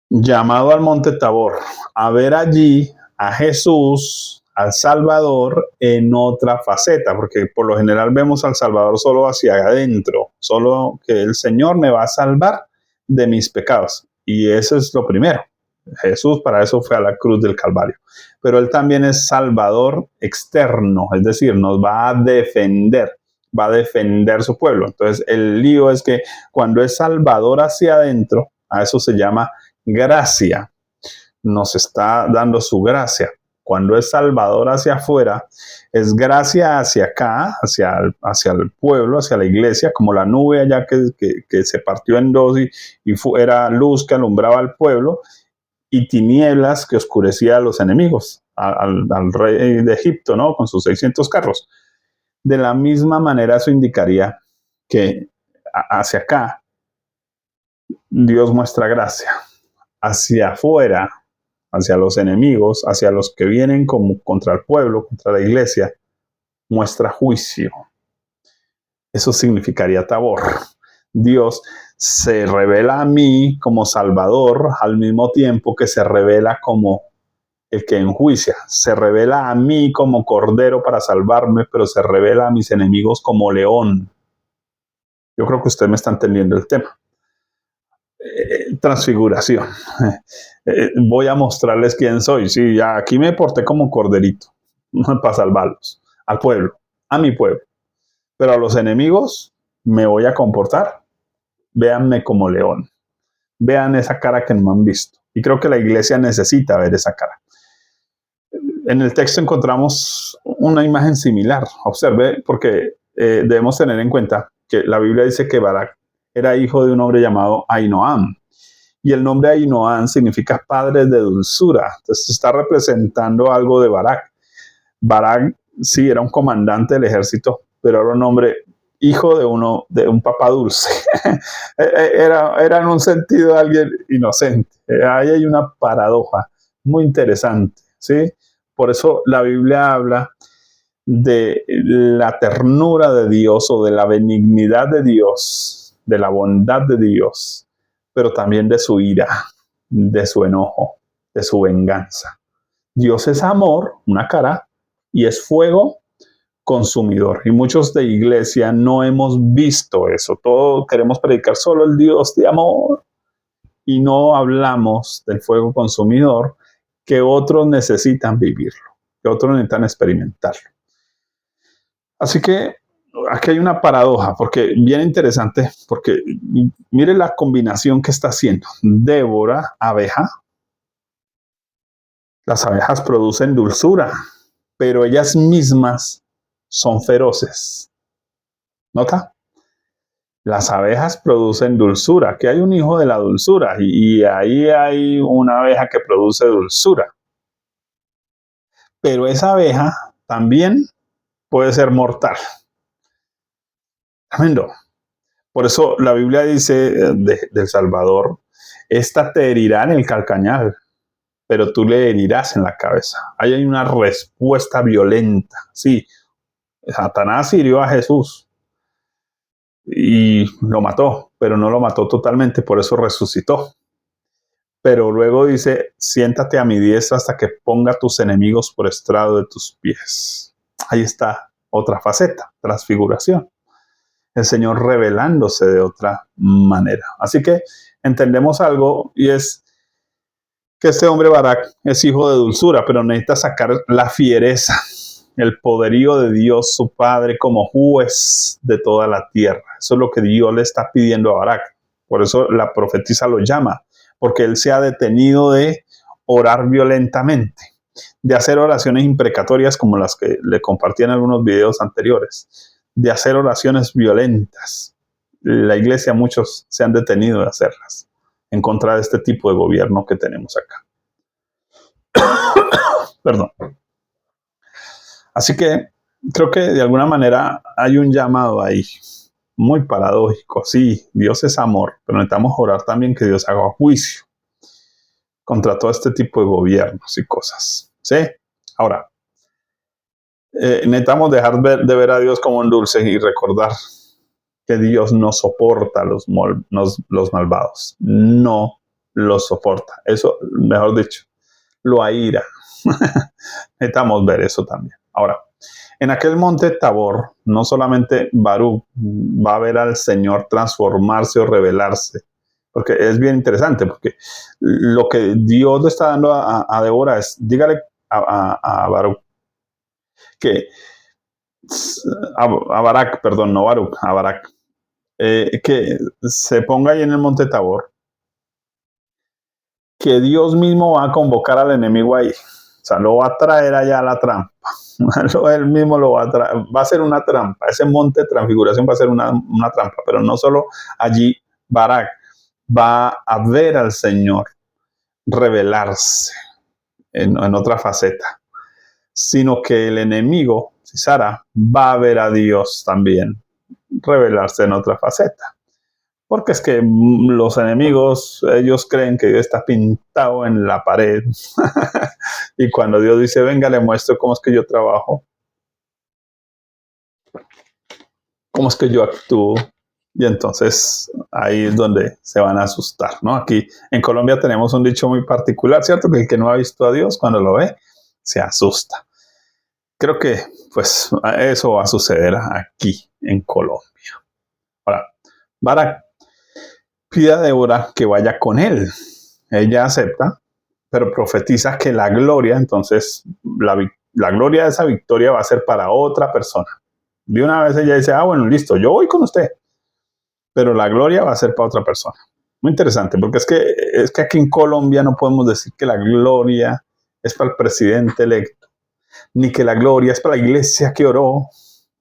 Llamado al monte Tabor, a ver allí a Jesús, al Salvador, en otra faceta, porque por lo general vemos al Salvador solo hacia adentro, solo que el Señor me va a salvar de mis pecados. Y eso es lo primero. Jesús para eso fue a la cruz del Calvario. Pero Él también es Salvador externo, es decir, nos va a defender su pueblo. Entonces el lío es que cuando es Salvador hacia adentro, a eso se llama gracia. Nos está dando su gracia. Cuando es Salvador hacia afuera, es gracia hacia acá, hacia el pueblo, hacia la iglesia, como la nube allá que se partió en dos y era luz que alumbraba al pueblo, y tinieblas que oscurecía a los enemigos, al rey de Egipto, ¿no? Con sus 600 carros. De la misma manera, eso indicaría que hacia acá Dios muestra gracia. Hacia afuera, hacia los enemigos, hacia los que vienen como contra el pueblo, contra la iglesia, muestra juicio. Eso significaría Tabor. Dios se revela a mí como Salvador al mismo tiempo que se revela como el que enjuicia. Se revela a mí como Cordero para salvarme, pero se revela a mis enemigos como león. Yo creo que usted me está entendiendo el tema. Transfiguración. Voy a mostrarles quién soy. Sí, ya aquí me porté como corderito para salvarlos, al pueblo, a mi pueblo. Pero a los enemigos me voy a comportar. Véanme como león. Vean esa cara que no han visto. Y creo que la iglesia necesita ver esa cara. En el texto encontramos una imagen similar. Observe, porque debemos tener en cuenta que la Biblia dice que Barak era hijo de un hombre llamado Ahinoam. Y el nombre Ahinoam significa padre de dulzura. Entonces está representando algo de Barak. Barak sí era un comandante del ejército, pero era un hombre hijo de un papá dulce. Era en un sentido alguien inocente. Ahí hay una paradoja muy interesante, ¿sí? Por eso la Biblia habla de la ternura de Dios o de la benignidad de Dios, de la bondad de Dios, pero también de su ira, de su enojo, de su venganza. Dios es amor, una cara, y es fuego consumidor. Y muchos de iglesia no hemos visto eso. Todos queremos predicar solo el Dios de amor y no hablamos del fuego consumidor que otros necesitan vivirlo, que otros necesitan experimentarlo. Así que aquí hay una paradoja, porque bien interesante, porque mire la combinación que está haciendo. Débora, abeja. Las abejas producen dulzura, pero ellas mismas son feroces. ¿Nota? Las abejas producen dulzura, que hay un hijo de la dulzura, y ahí hay una abeja que produce dulzura. Pero esa abeja también puede ser mortal. Tremendo. Por eso la Biblia dice del Salvador, esta te herirá en el calcañar, pero tú le herirás en la cabeza. Ahí hay una respuesta violenta. Sí, Satanás hirió a Jesús y lo mató, pero no lo mató totalmente, por eso resucitó. Pero luego dice, siéntate a mi diestra hasta que ponga tus enemigos por estrado de tus pies. Ahí está otra faceta, transfiguración. el Señor revelándose de otra manera. Así que entendemos algo, y es que este hombre Barak es hijo de dulzura, pero necesita sacar la fiereza, el poderío de Dios su Padre como juez de toda la tierra. Eso es lo que Dios le está pidiendo a Barak. Por eso la profetisa lo llama, porque él se ha detenido de orar violentamente, de hacer oraciones imprecatorias como las que le compartí en algunos videos anteriores, de hacer oraciones violentas. La iglesia, muchos se han detenido de hacerlas en contra de este tipo de gobierno que tenemos acá. Perdón. Así que creo que de alguna manera hay un llamado ahí, muy paradójico. Sí, Dios es amor, pero necesitamos orar también que Dios haga juicio contra todo este tipo de gobiernos y cosas. ¿Sí? Ahora, necesitamos dejar de ver a Dios como un dulce y recordar que Dios no soporta los malvados. No los soporta. Eso, mejor dicho, lo aira. Necesitamos ver eso también. Ahora, en aquel monte Tabor, no solamente Baruch va a ver al Señor transformarse o revelarse, porque es bien interesante, porque lo que Dios le está dando a Débora es, dígale a Baruch, que a Barak, perdón, no Baruch, a Barak, que se ponga ahí en el monte Tabor, que Dios mismo va a convocar al enemigo ahí. O sea, lo va a traer allá a la trampa. Él mismo lo va a traer. Va a ser una trampa. Ese monte de transfiguración va a ser una trampa. Pero no solo allí, Barak va a ver al Señor revelarse en otra faceta, sino que el enemigo, Sisara, va a ver a Dios también revelarse en otra faceta. Porque es que los enemigos, ellos creen que Dios está pintado en la pared. Y cuando Dios dice, venga, le muestro cómo es que yo trabajo, cómo es que yo actúo. Y entonces ahí es donde se van a asustar, ¿no? Aquí en Colombia tenemos un dicho muy particular, ¿cierto? Que el que no ha visto a Dios, cuando lo ve, se asusta. Creo que pues eso va a suceder aquí en Colombia. Ahora, Barak pide a Débora que vaya con él. Ella acepta, pero profetiza que la gloria, entonces, la gloria de esa victoria va a ser para otra persona. De una vez ella dice, bueno, listo, yo voy con usted, pero la gloria va a ser para otra persona. Muy interesante, porque es que aquí en Colombia no podemos decir que la gloria es para el presidente electo, ni que la gloria es para la iglesia que oró.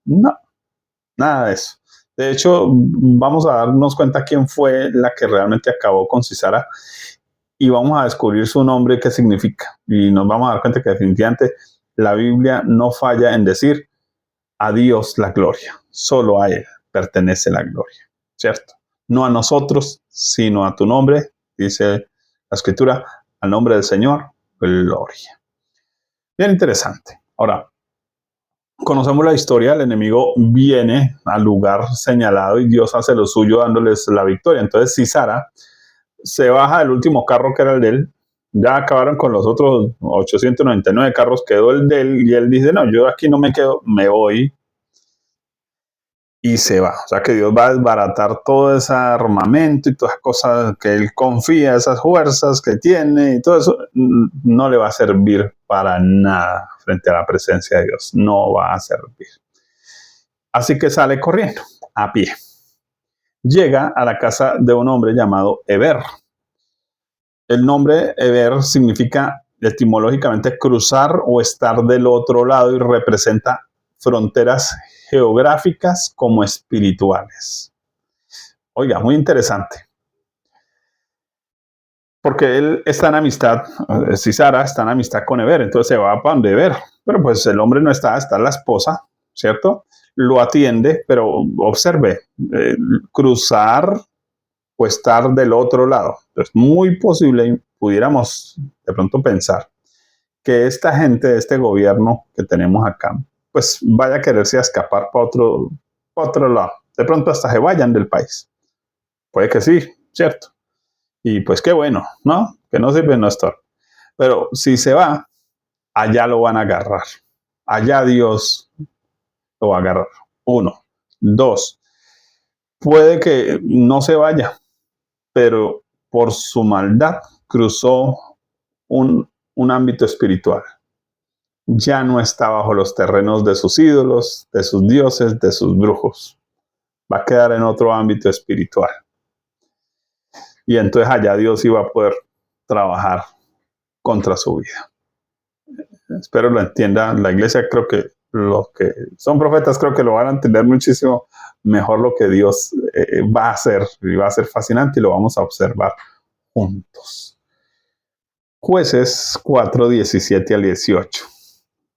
No, nada de eso. De hecho, vamos a darnos cuenta quién fue la que realmente acabó con Sisara y vamos a descubrir su nombre y qué significa. Y nos vamos a dar cuenta que definitivamente la Biblia no falla en decir a Dios la gloria. Solo a Él pertenece la gloria, ¿cierto? No a nosotros, sino a tu nombre, dice la Escritura, al nombre del Señor, gloria. Bien interesante. Ahora, conocemos la historia, el enemigo viene al lugar señalado y Dios hace lo suyo dándoles la victoria. Entonces, Sisara se baja del último carro que era el de él, ya acabaron con los otros 899 carros, quedó el de él y él dice, no, yo aquí no me quedo, me voy y se va. O sea que Dios va a desbaratar todo ese armamento y todas las cosas que él confía, esas fuerzas que tiene y todo eso, no le va a servir para nada frente a la presencia de Dios, no va a servir. Así que sale corriendo a pie. Llega a la casa de un hombre llamado Eber. El nombre Eber significa etimológicamente cruzar o estar del otro lado y representa fronteras geográficas como espirituales. Oiga, muy interesante. Porque él está en amistad, Sisara está en amistad con Eber, entonces se va para donde Eber. Pero pues el hombre no está la esposa, ¿cierto? Lo atiende, pero observe, cruzar o estar del otro lado. Entonces, muy posible, pudiéramos de pronto pensar que esta gente de este gobierno que tenemos acá, pues vaya a quererse a escapar para otro lado. De pronto hasta se vayan del país. Puede que sí, ¿cierto? Y pues qué bueno, ¿no? Que no sirve no estar. Pero si se va, allá lo van a agarrar. Allá Dios lo va a agarrar. Uno. Dos. puede que no se vaya, pero por su maldad cruzó un ámbito espiritual. Ya no está bajo los terrenos de sus ídolos, de sus dioses, de sus brujos. Va a quedar en otro ámbito espiritual. Y entonces allá Dios iba a poder trabajar contra su vida. Espero lo entienda la iglesia. Creo que los que son profetas creo que lo van a entender muchísimo mejor lo que Dios va a hacer. Y va a ser fascinante y lo vamos a observar juntos. Jueces 4, 17 al 18.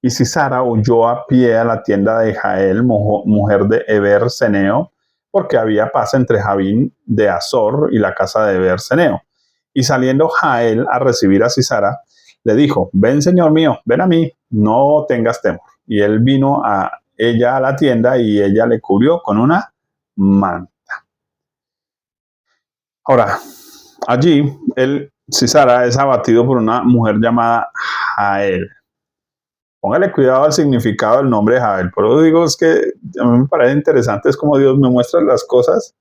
Y Sisara huyó a pie a la tienda de Jael, mujer de Eber Seneo, porque había paz entre Javín de Azor y la casa de Eber Seneo. Y saliendo Jael a recibir a Sisara, le dijo: ven, señor mío, ven a mí, no tengas temor. Y él vino a ella a la tienda y ella le cubrió con una manta. Ahora, allí, Sisara es abatido por una mujer llamada Jael. Póngale cuidado al significado del nombre de Jael. Por eso digo, es que a mí me parece interesante, es como Dios me muestra las cosas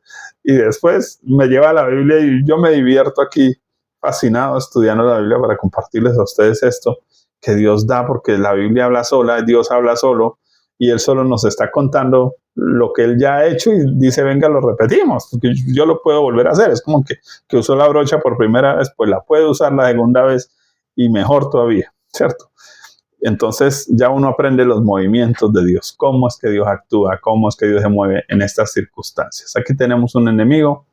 y después me lleva a la Biblia y yo me divierto aquí fascinado estudiando la Biblia para compartirles a ustedes esto que Dios da, porque la Biblia habla sola, Dios habla solo y Él solo nos está contando lo que Él ya ha hecho y dice, venga, lo repetimos, porque yo lo puedo volver a hacer. Es como que usó la brocha por primera vez, pues la puede usar la segunda vez y mejor todavía, ¿cierto? Entonces ya uno aprende los movimientos de Dios, cómo es que Dios actúa, cómo es que Dios se mueve en estas circunstancias. Aquí tenemos un enemigo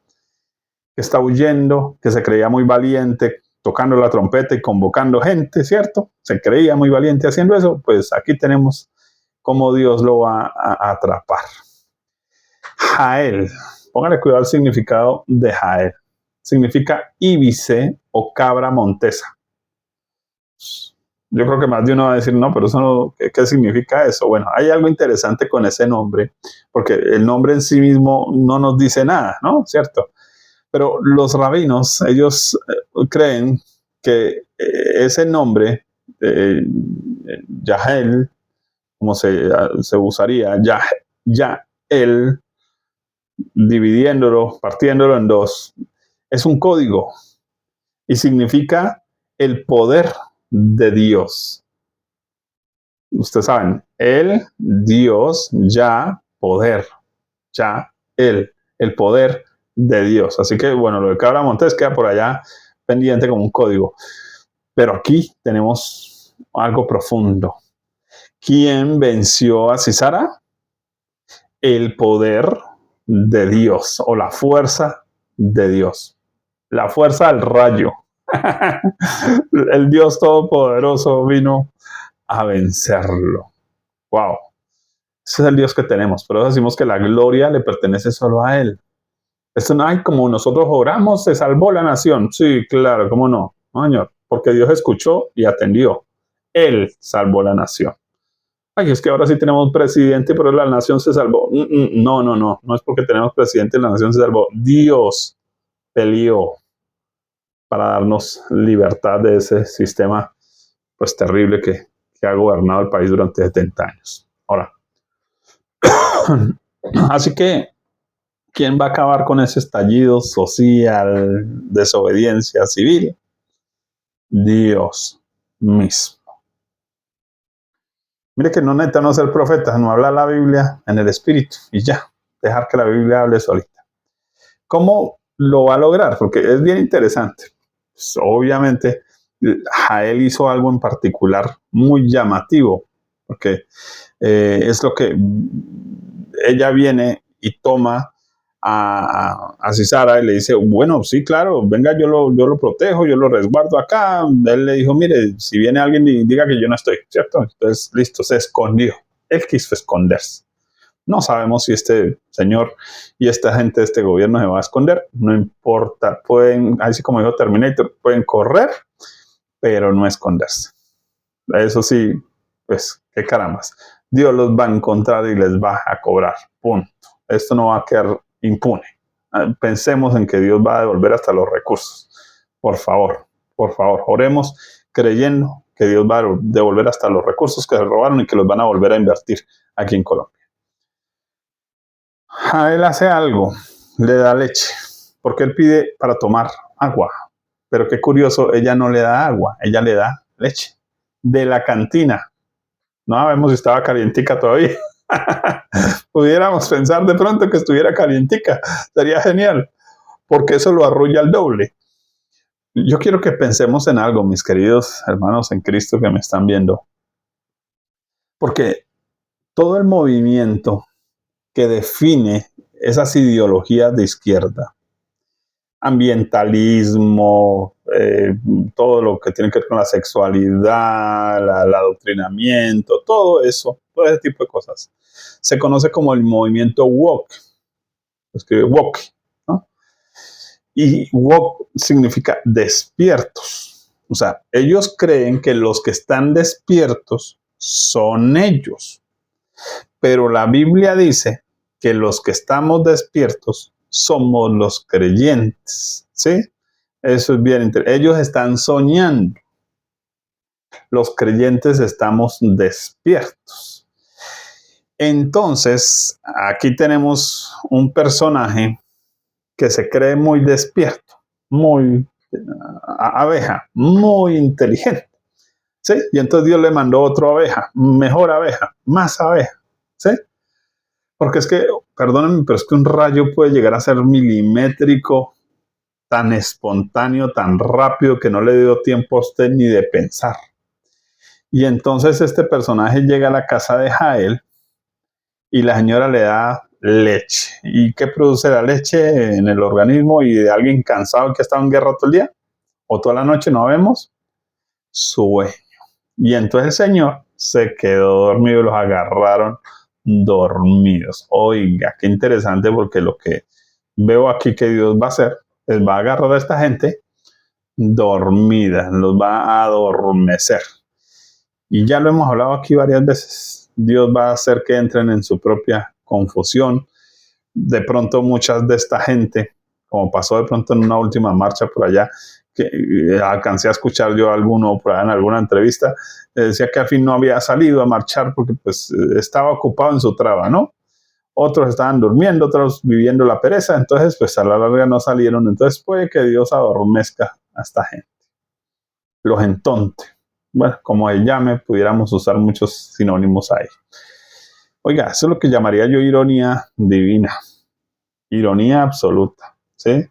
que está huyendo, que se creía muy valiente tocando la trompeta y convocando gente, ¿cierto? Se creía muy valiente haciendo eso. Pues aquí tenemos cómo Dios lo va a atrapar. Jael, póngale cuidado al significado de Jael. Significa íbice o cabra montesa. Yo creo que más de uno va a decir, no, pero eso no, ¿qué significa eso? Bueno, hay algo interesante con ese nombre, porque el nombre en sí mismo no nos dice nada, ¿no? ¿Cierto? Pero los rabinos, ellos creen que ese nombre, Yahel, como se usaría, Yael, dividiéndolo, partiéndolo en dos, es un código y significa el poder de Dios. Ustedes saben, el Dios, ya, poder, ya, el poder de Dios. Así que, bueno, lo de Cabra Montés queda por allá pendiente como un código. Pero aquí tenemos algo profundo. ¿Quién venció a Sisara? El poder de Dios o la fuerza de Dios. La fuerza del rayo. El Dios Todopoderoso vino a vencerlo. Wow. Ese es el Dios que tenemos. Pero decimos que la gloria le pertenece solo a Él. Esto no hay como nosotros oramos, se salvó la nación. Sí, claro, ¿cómo no? No, señor, porque Dios escuchó y atendió. Él salvó la nación. Ay, es que ahora sí tenemos presidente, pero la nación se salvó. No, no, no. No es porque tenemos presidente y la nación se salvó. Dios peleó para darnos libertad de ese sistema pues terrible que ha gobernado el país durante 70 años. Ahora, así que, ¿quién va a acabar con ese estallido social, desobediencia civil? Dios mismo. Mire que no necesitamos ser profetas, no habla la Biblia en el Espíritu y ya, dejar que la Biblia hable solita. ¿Cómo lo va a lograr? Porque es bien interesante. Pues, obviamente, Jael hizo algo en particular muy llamativo, porque es lo que ella viene y toma a Sisara y le dice, bueno, sí, claro, venga, yo lo protejo, yo lo resguardo acá. Él le dijo, mire, si viene alguien y diga que yo no estoy, ¿cierto? Entonces, listo, se escondió. Él quiso esconderse. No sabemos si este señor y esta gente de este gobierno se va a esconder, no importa, pueden, así como dijo Terminator, pueden correr, pero no esconderse. Eso sí, pues, qué carambas. Dios los va a encontrar y les va a cobrar, punto. Esto no va a quedar impune. Pensemos en que Dios va a devolver hasta los recursos. Por favor, oremos creyendo que Dios va a devolver hasta los recursos que se robaron y que los van a volver a invertir aquí en Colombia. Él hace algo le da leche, porque él pide para tomar agua. Pero qué curioso, ella no le da agua, ella le da leche de la cantina. No sabemos si estaba calientica todavía. Pudiéramos pensar de pronto que estuviera calientica, sería genial, porque eso lo arrulla al doble. Yo quiero que pensemos en algo, mis queridos hermanos en Cristo que me están viendo, porque todo el movimiento que define esas ideologías de izquierda, ambientalismo, todo lo que tiene que ver con la sexualidad, el adoctrinamiento, todo eso, todo ese tipo de cosas, se conoce como el movimiento woke. Escribe woke, ¿no? Y woke significa despiertos. O sea, ellos creen que los que están despiertos son ellos. Pero la Biblia dice que los que estamos despiertos somos los creyentes, ¿sí? Eso es bien interesante. Ellos están soñando. Los creyentes estamos despiertos. Entonces, aquí tenemos un personaje que se cree muy despierto, muy abeja, muy inteligente, ¿sí? Y entonces Dios le mandó otra abeja, mejor abeja, más abeja, ¿sí? Porque es que, perdónenme, pero es que un rayo puede llegar a ser milimétrico, tan espontáneo, tan rápido, que no le dio tiempo a usted ni de pensar. Y entonces este personaje llega a la casa de Jael y la señora le da leche. ¿Y qué produce la leche en el organismo y de alguien cansado que ha estado en guerra todo el día? O toda la noche, no vemos, sueño. Y entonces el Señor se quedó dormido y los agarraron dormidos. Oiga, qué interesante, porque lo que veo aquí que Dios va a hacer es va a agarrar a esta gente dormida, los va a adormecer. Y ya lo hemos hablado aquí varias veces. Dios va a hacer que entren en su propia confusión. De pronto muchas de esta gente, como pasó de pronto en una última marcha por allá, que alcancé a escuchar yo a alguno por allá en alguna entrevista, decía que al fin no había salido a marchar porque pues estaba ocupado en su traba, ¿no? Otros estaban durmiendo, otros viviendo la pereza, entonces pues a la larga no salieron. Entonces puede que Dios adormezca a esta gente, los entonte. Bueno, como él llame, pudiéramos usar muchos sinónimos ahí. Oiga, eso es lo que llamaría yo ironía divina, ironía absoluta, ¿sí?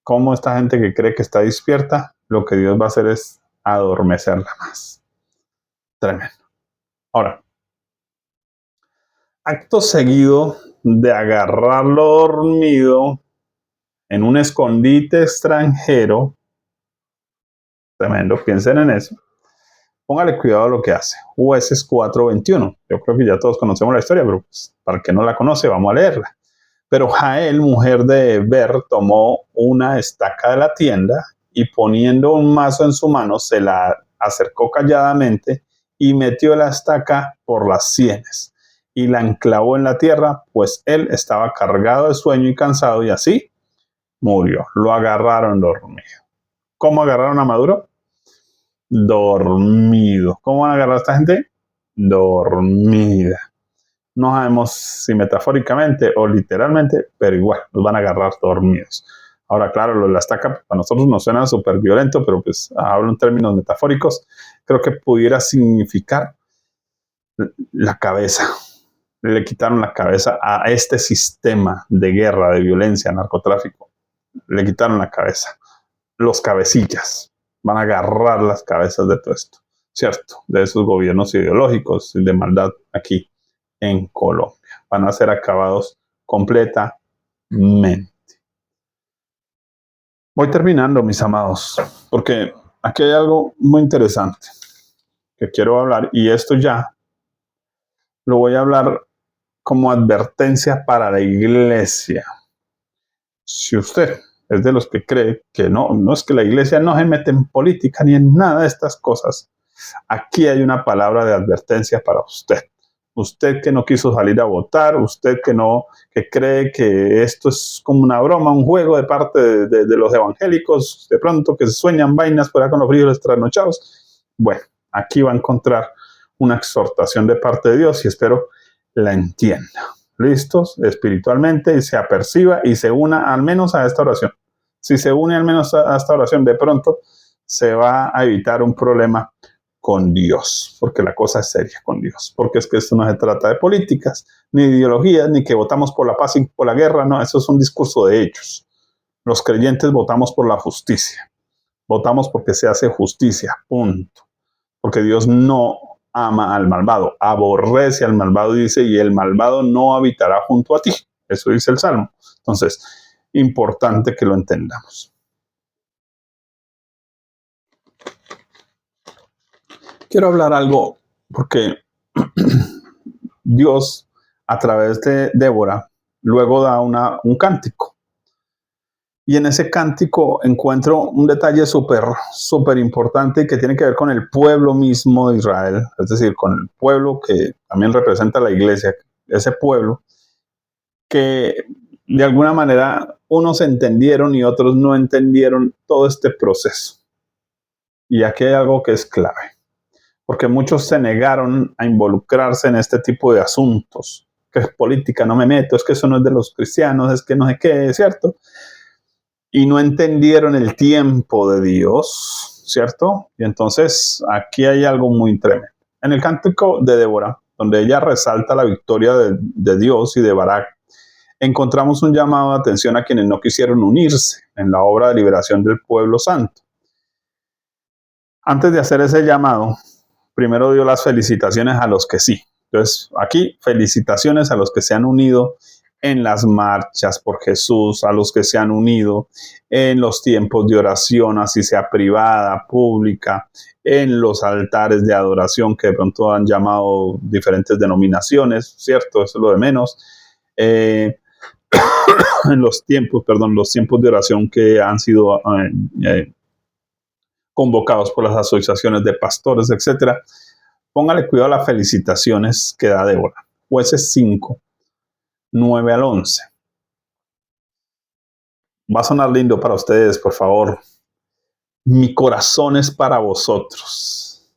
Como esta gente que cree que está despierta, lo que Dios va a hacer es adormecerla más. Tremendo. Ahora, acto seguido de agarrarlo dormido en un escondite extranjero, tremendo, piensen en eso. Póngale cuidado a lo que hace. Jueces 4:21. Yo creo que ya todos conocemos la historia, pero pues, para el que no la conoce, vamos a leerla. Pero Jael, mujer de Heber, tomó una estaca de la tienda y poniendo un mazo en su mano, se la acercó calladamente y metió la estaca por las sienes y la enclavó en la tierra, pues él estaba cargado de sueño y cansado, y así murió. Lo agarraron dormido. ¿Cómo agarraron a Maduro? Dormido. ¿Cómo van a agarrar a esta gente? Dormida. No sabemos si metafóricamente o literalmente, pero igual, los van a agarrar dormidos. Ahora, claro, lo de la estaca para nosotros nos suena súper violento, pero pues hablo en términos metafóricos. Creo que pudiera significar la cabeza. Le quitaron la cabeza a este sistema de guerra, de violencia, narcotráfico. Le quitaron la cabeza. Los cabecillas van a agarrar las cabezas de todo esto, ¿cierto? De esos gobiernos ideológicos de maldad aquí en Colombia. Van a ser acabados completamente. Voy terminando, mis amados, porque aquí hay algo muy interesante que quiero hablar, y esto ya lo voy a hablar como advertencia para la iglesia. Si usted es de los que cree que no es que la iglesia no se mete en política ni en nada de estas cosas, aquí hay una palabra de advertencia para usted. Usted que no quiso salir a votar, usted que cree que esto es como una broma, un juego de parte de los evangélicos, de pronto que se sueñan vainas por ahí con los frijoles trasnochados. Bueno, aquí va a encontrar una exhortación de parte de Dios y espero la entienda. listos espiritualmente y se aperciba y se una al menos a esta oración. Si se une al menos a esta oración, de pronto se va a evitar un problema con Dios, porque la cosa es seria con Dios, porque es que esto no se trata de políticas, ni de ideologías, ni que votamos por la paz y por la guerra, no, eso es un discurso de hechos. Los creyentes votamos por la justicia, votamos porque se hace justicia, punto, porque Dios no ama al malvado, aborrece al malvado, dice, y el malvado no habitará junto a ti, eso dice el Salmo. Entonces, importante que lo entendamos. Quiero hablar algo porque Dios, a través de Débora, luego da un cántico. Y en ese cántico encuentro un detalle súper importante que tiene que ver con el pueblo mismo de Israel, es decir, con el pueblo que también representa la iglesia, ese pueblo que de alguna manera unos entendieron y otros no entendieron todo este proceso. Y aquí hay algo que es clave, porque muchos se negaron a involucrarse en este tipo de asuntos, que es política, no me meto, es que eso no es de los cristianos, es que no sé qué, ¿cierto? Y no entendieron el tiempo de Dios, ¿cierto? Y entonces aquí hay algo muy tremendo. En el cántico de Débora, donde ella resalta la victoria de Dios y de Barak, encontramos un llamado de atención a quienes no quisieron unirse en la obra de liberación del pueblo santo. Antes de hacer ese llamado, primero dio las felicitaciones a los que sí. Entonces, aquí felicitaciones a los que se han unido en las marchas por Jesús, a los que se han unido en los tiempos de oración, así sea privada, pública, en los altares de adoración que de pronto han llamado diferentes denominaciones, ¿cierto? Eso es lo de menos. En los tiempos de oración que han sido convocados por las asociaciones de pastores, etcétera. Póngale cuidado a las felicitaciones que da Débora. Jueces 5, 9 al 11. Va a sonar lindo para ustedes, por favor. Mi corazón es para vosotros,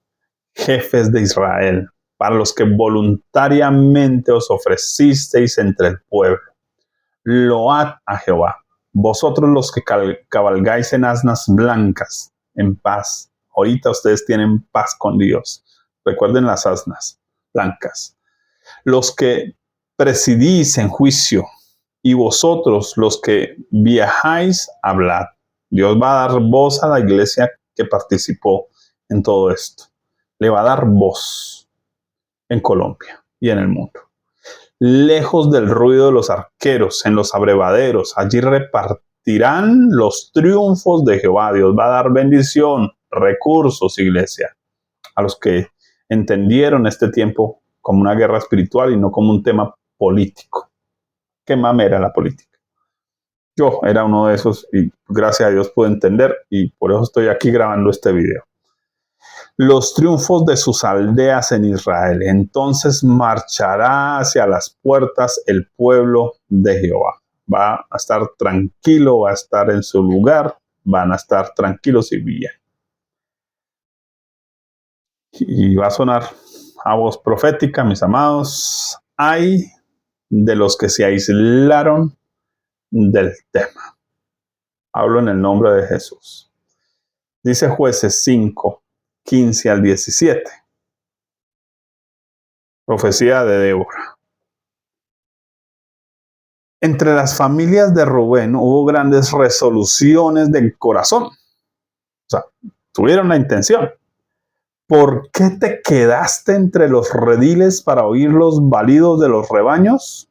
jefes de Israel, para los que voluntariamente os ofrecisteis entre el pueblo. Load a Jehová, vosotros los que cabalgáis en asnas blancas, en paz. Ahorita ustedes tienen paz con Dios. Recuerden las asnas blancas. Los que presidís en juicio, y vosotros los que viajáis, hablad. Dios va a dar voz a la iglesia que participó en todo esto. Le va a dar voz en Colombia y en el mundo. Lejos del ruido de los arqueros, en los abrevaderos, allí repartirán los triunfos de Jehová. Dios va a dar bendición, recursos, iglesia, a los que entendieron este tiempo como una guerra espiritual y no como un tema político. Qué mamera la política. Yo era uno de esos y gracias a Dios pude entender y por eso estoy aquí grabando este video. Los triunfos de sus aldeas en Israel. Entonces marchará hacia las puertas el pueblo de Jehová. Va a estar tranquilo, va a estar en su lugar, van a estar tranquilos y bien. Y va a sonar a voz profética, mis amados. Ay de los que se aislaron del tema. Hablo en el nombre de Jesús. Dice Jueces 5, 15 al 17. Profecía de Débora. Entre las familias de Rubén hubo grandes resoluciones del corazón. O sea, tuvieron la intención. ¿Por qué te quedaste entre los rediles para oír los balidos de los rebaños?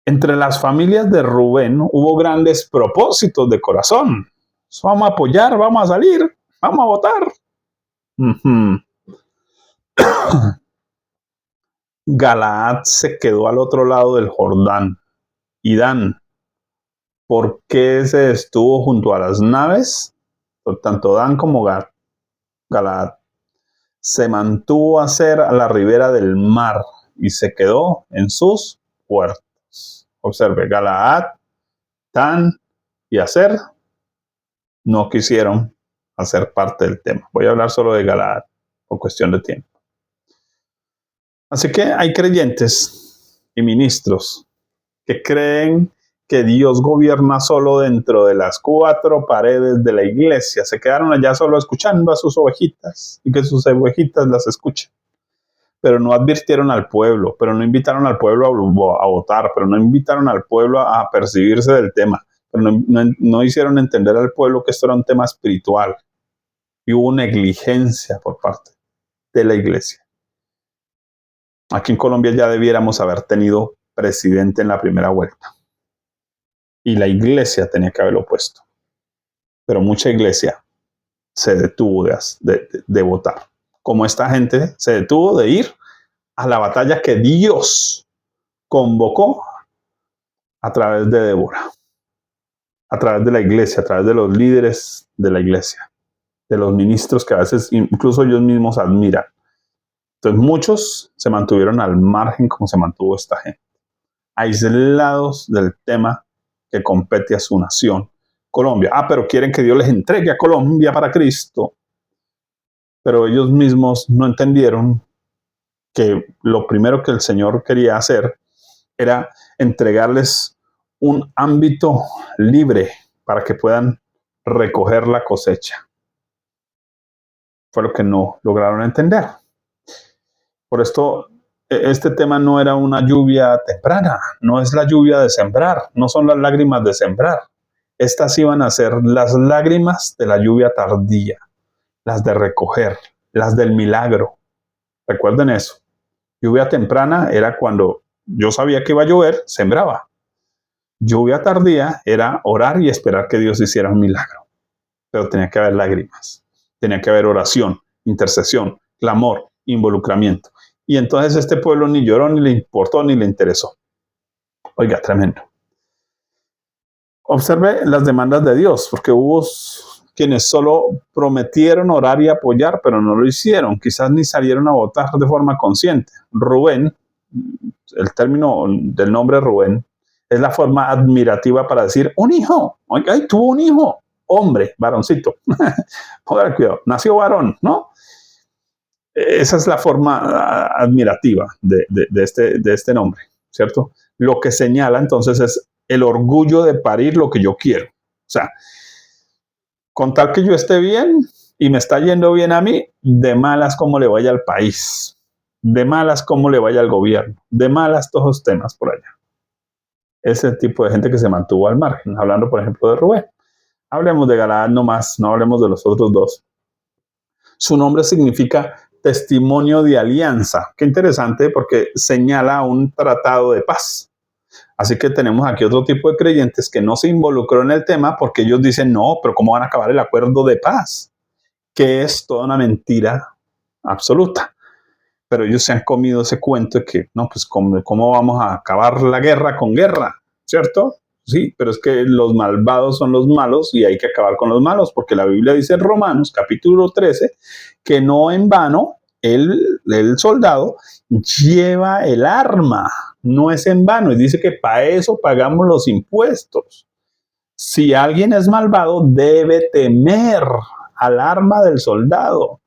Entre las familias de Rubén hubo grandes propósitos de corazón. Vamos a apoyar, vamos a salir, vamos a votar. Galaad se quedó al otro lado del Jordán. Y Dan, ¿por qué se estuvo junto a las naves? Por tanto, Dan como Galaad se mantuvo a ser a la ribera del mar y se quedó en sus puertos. Observe, Galaad, Dan y Aser no quisieron hacer parte del tema. Voy a hablar solo de Galaad por cuestión de tiempo. Así que hay creyentes y ministros que creen que Dios gobierna solo dentro de las 4 paredes de la iglesia. Se quedaron allá solo escuchando a sus ovejitas y que sus ovejitas las escuchen. Pero no advirtieron al pueblo, pero no invitaron al pueblo a votar, pero no invitaron al pueblo a percibirse del tema, pero no hicieron entender al pueblo que esto era un tema espiritual. Y hubo negligencia por parte de la iglesia. Aquí en Colombia ya debiéramos haber tenido presidente en la primera vuelta. Y la iglesia tenía que haberlo puesto. Pero mucha iglesia se detuvo de votar. Como esta gente se detuvo de ir a la batalla que Dios convocó a través de Débora, a través de la iglesia, a través de los líderes de la iglesia, de los ministros que a veces incluso ellos mismos admiran. Entonces muchos se mantuvieron al margen como se mantuvo esta gente, aislados del tema que compete a su nación, Colombia. Pero quieren que Dios les entregue a Colombia para Cristo. Pero ellos mismos no entendieron que lo primero que el Señor quería hacer era entregarles un ámbito libre para que puedan recoger la cosecha. Fue lo que no lograron entender. Por esto, este tema no era una lluvia temprana, no es la lluvia de sembrar, no son las lágrimas de sembrar. Estas iban a ser las lágrimas de la lluvia tardía, las de recoger, las del milagro. Recuerden eso. Lluvia temprana era cuando yo sabía que iba a llover, sembraba. Lluvia tardía era orar y esperar que Dios hiciera un milagro. Pero tenía que haber lágrimas, tenía que haber oración, intercesión, clamor, involucramiento. Y entonces este pueblo ni lloró, ni le importó, ni le interesó. Oiga, tremendo. Observe las demandas de Dios, porque hubo quienes solo prometieron orar y apoyar, pero no lo hicieron. Quizás ni salieron a votar de forma consciente. Rubén, el término del nombre Rubén, es la forma admirativa para decir un hijo. Oiga, tuvo un hijo. Hombre, varoncito. Joder, cuidado, nació varón, ¿no? Esa es la forma admirativa de este nombre, ¿cierto? Lo que señala entonces es el orgullo de parir lo que yo quiero. O sea, con tal que yo esté bien y me está yendo bien a mí, de malas como le vaya al país, de malas como le vaya al gobierno, de malas todos los temas por allá. Ese tipo de gente que se mantuvo al margen, hablando por ejemplo de Rubén. Hablemos de Galaad nomás, no hablemos de los otros dos. Su nombre significa testimonio de alianza. Qué interesante porque señala un tratado de paz. Así que tenemos aquí otro tipo de creyentes que no se involucró en el tema porque ellos dicen, no, pero ¿cómo van a acabar el acuerdo de paz? Que es toda una mentira absoluta. Pero ellos se han comido ese cuento de que, no, pues ¿cómo vamos a acabar la guerra con guerra? ¿Cierto? Sí, pero es que los malvados son los malos y hay que acabar con los malos, porque la Biblia dice en Romanos capítulo 13 que no en vano el soldado lleva el arma, no es en vano, y dice que para eso pagamos los impuestos. Si alguien es malvado, debe temer al arma del soldado.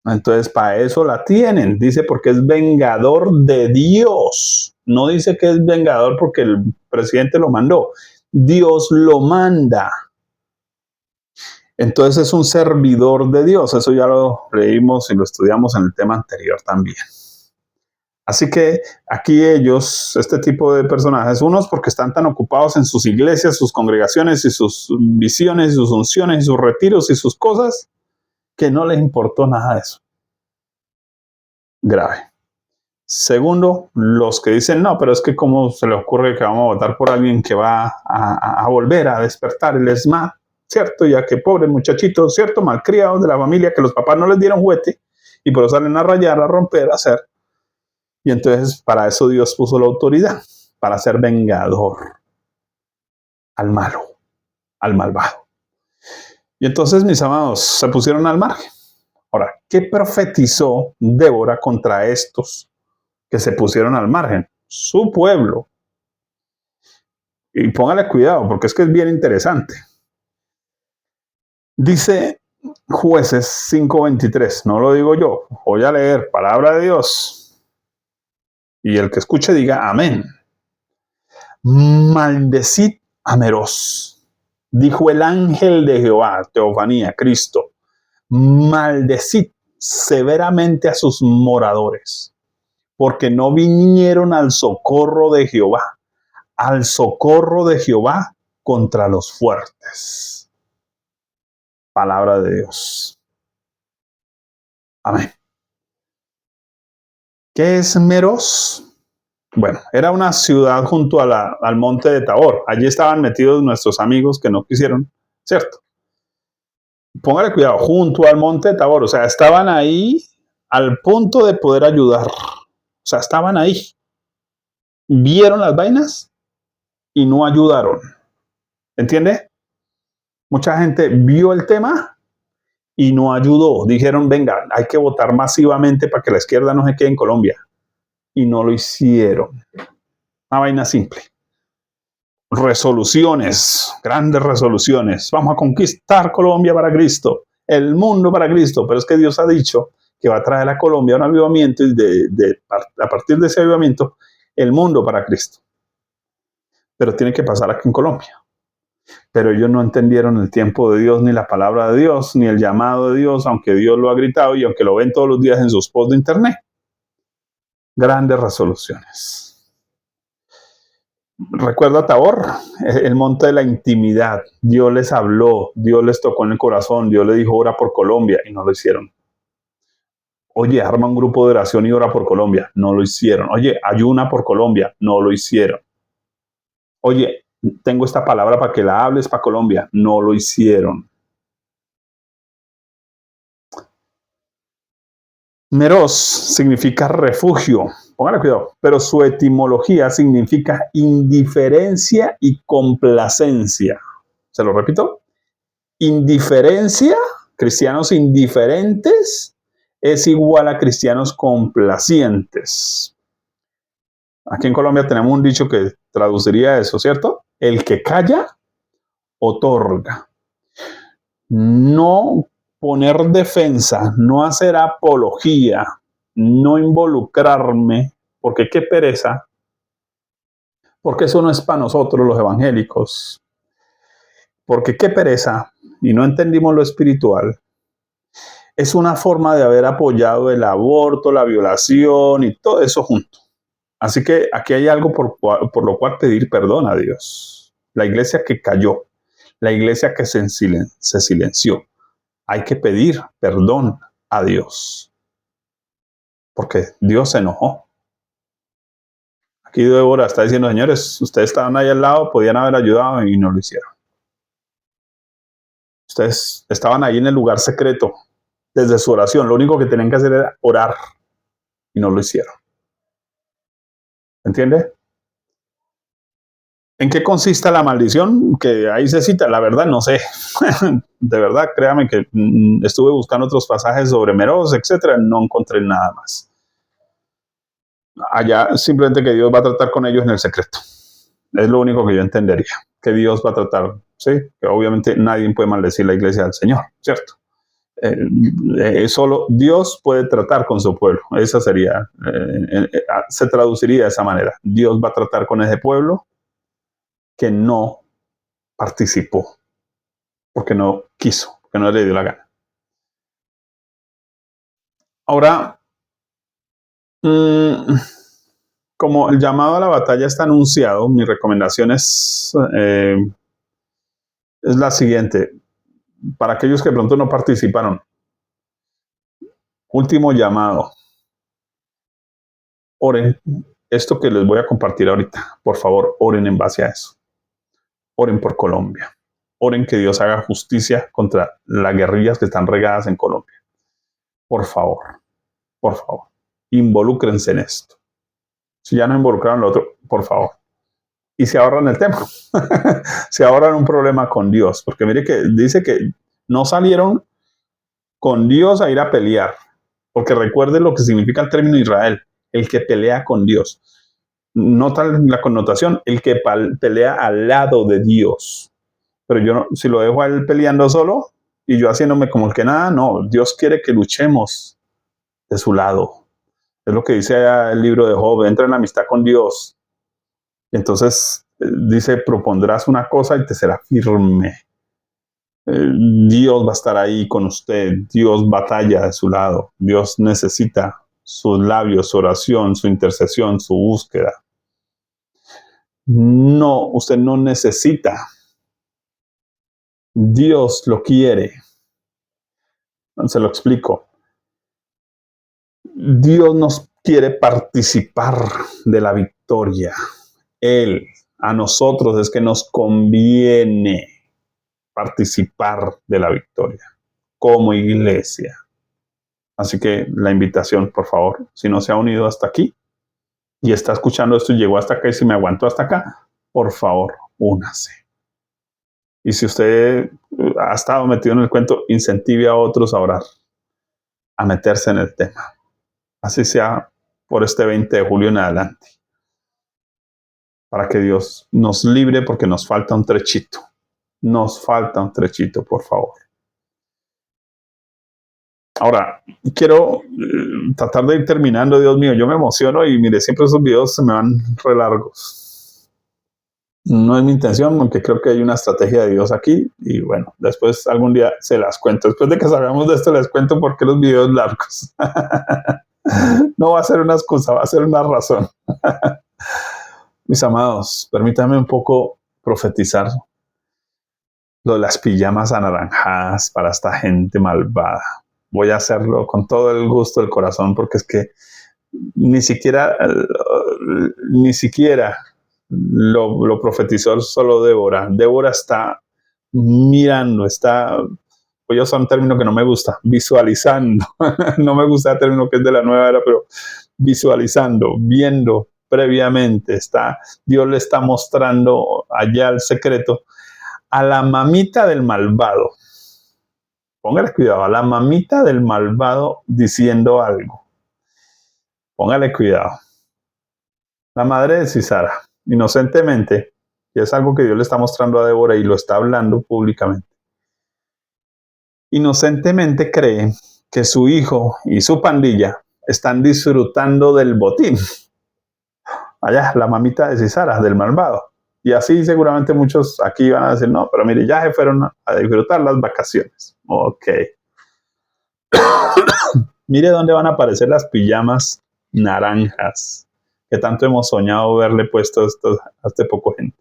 Entonces, para eso la tienen. Dice porque es vengador de Dios. No dice que es vengador porque el presidente lo mandó. Dios lo manda. Entonces es un servidor de Dios. Eso ya lo leímos y lo estudiamos en el tema anterior también. Así que aquí ellos, este tipo de personajes, unos porque están tan ocupados en sus iglesias, sus congregaciones y sus visiones, y sus unciones y sus retiros y sus cosas, que no les importó nada de eso. Grave. Segundo, los que dicen, no, pero es que cómo se le ocurre que vamos a votar por alguien que va a volver a despertar el ESMAD, ¿cierto? Ya que pobres muchachitos, ¿cierto? Malcriados de la familia, que los papás no les dieron juguete y por eso salen a rayar, a romper, a hacer. Y entonces para eso Dios puso la autoridad, para ser vengador al malo, al malvado. Y entonces, mis amados, se pusieron al margen. Ahora, ¿qué profetizó Débora contra estos que se pusieron al margen? Su pueblo. Y póngale cuidado, porque es que es bien interesante. Dice Jueces 5:23, no lo digo yo, voy a leer, palabra de Dios. Y el que escuche diga amén. Maldecid a Meroz, dijo el ángel de Jehová, teofanía, Cristo. Maldecid severamente a sus moradores, porque no vinieron al socorro de Jehová contra los fuertes. Palabra de Dios. Amén. ¿Qué es Meroz? Bueno, era una ciudad junto a al monte de Tabor. Allí estaban metidos nuestros amigos que no quisieron, ¿cierto? Póngale cuidado, junto al monte de Tabor. O sea, estaban ahí al punto de poder ayudar. O sea, estaban ahí. Vieron las vainas y no ayudaron. ¿Entiende? Mucha gente vio el tema y no ayudó. Dijeron, venga, hay que votar masivamente para que la izquierda no se quede en Colombia. Y no lo hicieron. Una vaina simple. Resoluciones, grandes resoluciones. Vamos a conquistar Colombia para Cristo, el mundo para Cristo. Pero es que Dios ha dicho que va a traer a Colombia un avivamiento y a partir de ese avivamiento, el mundo para Cristo. Pero tiene que pasar aquí en Colombia. Pero ellos no entendieron el tiempo de Dios, ni la palabra de Dios, ni el llamado de Dios, aunque Dios lo ha gritado y aunque lo ven todos los días en sus posts de internet. Grandes resoluciones. Recuerda Tabor, el monte de la intimidad. Dios les habló, Dios les tocó en el corazón, Dios les dijo, ora por Colombia, y no lo hicieron. Oye, arma un grupo de oración y ora por Colombia, no lo hicieron. Oye, ayuna por Colombia, no lo hicieron. Oye, tengo esta palabra para que la hables para Colombia, no lo hicieron. Meroz significa refugio, póngale cuidado, pero su etimología significa indiferencia y complacencia. ¿Se lo repito? Indiferencia, cristianos indiferentes, es igual a cristianos complacientes. Aquí en Colombia tenemos un dicho que traduciría eso, ¿cierto? El que calla, otorga. No poner defensa, no hacer apología, no involucrarme, porque qué pereza, porque eso no es para nosotros los evangélicos, porque qué pereza, y no entendimos lo espiritual, es una forma de haber apoyado el aborto, la violación y todo eso junto. Así que aquí hay algo por lo cual pedir perdón a Dios. La iglesia que cayó, la iglesia que se silenció. Hay que pedir perdón a Dios. Porque Dios se enojó. Aquí Débora está diciendo, señores, ustedes estaban ahí al lado, podían haber ayudado y no lo hicieron. Ustedes estaban ahí en el lugar secreto, desde su oración. Lo único que tenían que hacer era orar y no lo hicieron. ¿Entiende? ¿En qué consiste la maldición? Que ahí se cita, la verdad no sé. De verdad, créame que estuve buscando otros pasajes sobre Meroz, etcétera, no encontré nada más. Allá simplemente que Dios va a tratar con ellos en el secreto. Es lo único que yo entendería, que Dios va a tratar, ¿sí? Que obviamente nadie puede maldecir la iglesia del Señor, ¿cierto? Solo Dios puede tratar con su pueblo. Esa sería, se traduciría de esa manera. Dios va a tratar con ese pueblo que no participó, porque no quiso, porque no le dio la gana. Ahora, como el llamado a la batalla está anunciado, mi recomendación es la siguiente. Para aquellos que de pronto no participaron, último llamado. Oren. Esto que les voy a compartir ahorita, por favor, oren en base a eso. Oren por Colombia. Oren que Dios haga justicia contra las guerrillas que están regadas en Colombia. Por favor, involúcrense en esto. Si ya no involucraron lo otro, por favor. Y se ahorran el tema. Se ahorran un problema con Dios. Porque mire que dice que no salieron con Dios a ir a pelear. Porque recuerde lo que significa el término Israel. El que pelea con Dios. Nota la connotación, el que pelea al lado de Dios. Pero yo no, si lo dejo a él peleando solo y yo haciéndome como el que nada, no, Dios quiere que luchemos de su lado. Es lo que dice allá el libro de Job, entra en amistad con Dios. Entonces dice, propondrás una cosa y te será firme. Dios va a estar ahí con usted. Dios batalla de su lado. Dios necesita sus labios, su oración, su intercesión, su búsqueda. No, usted no necesita. Dios lo quiere. Se lo explico. Dios nos quiere participar de la victoria. Él, a nosotros es que nos conviene participar de la victoria como iglesia. Así que la invitación, por favor, si no se ha unido hasta aquí y está escuchando esto y llegó hasta acá y si me aguantó hasta acá, por favor, únase. Y si usted ha estado metido en el cuento, incentive a otros a orar, a meterse en el tema. Así sea por este 20 de julio en adelante. Para que Dios nos libre porque nos falta un trechito. Nos falta un trechito, por favor. Ahora, quiero tratar de ir terminando, Dios mío. Yo me emociono y mire, siempre esos videos se me van re largos. No es mi intención, aunque creo que hay una estrategia de Dios aquí. Y bueno, después algún día se las cuento. Después de que salgamos de esto, les cuento por qué los videos largos. No va a ser una excusa, va a ser una razón. Mis amados, permítanme un poco profetizar lo de las pijamas anaranjadas para esta gente malvada. Voy a hacerlo con todo el gusto del corazón porque es que ni siquiera lo profetizó solo Débora. Débora está mirando, voy a usar un término que no me gusta, visualizando. No me gusta el término que es de la nueva era, pero visualizando, viendo previamente. Dios le está mostrando allá el secreto a la mamita del malvado. Póngale cuidado, a la mamita del malvado diciendo algo. Póngale cuidado. La madre de Sisara, inocentemente, y es algo que Dios le está mostrando a Débora y lo está hablando públicamente, inocentemente cree que su hijo y su pandilla están disfrutando del botín. Allá, la mamita de Sisara, del malvado. Y así seguramente muchos aquí van a decir, no, pero mire, ya se fueron a disfrutar las vacaciones. Ok. Mire dónde van a aparecer las pijamas naranjas que tanto hemos soñado verle puesto a este poco gente.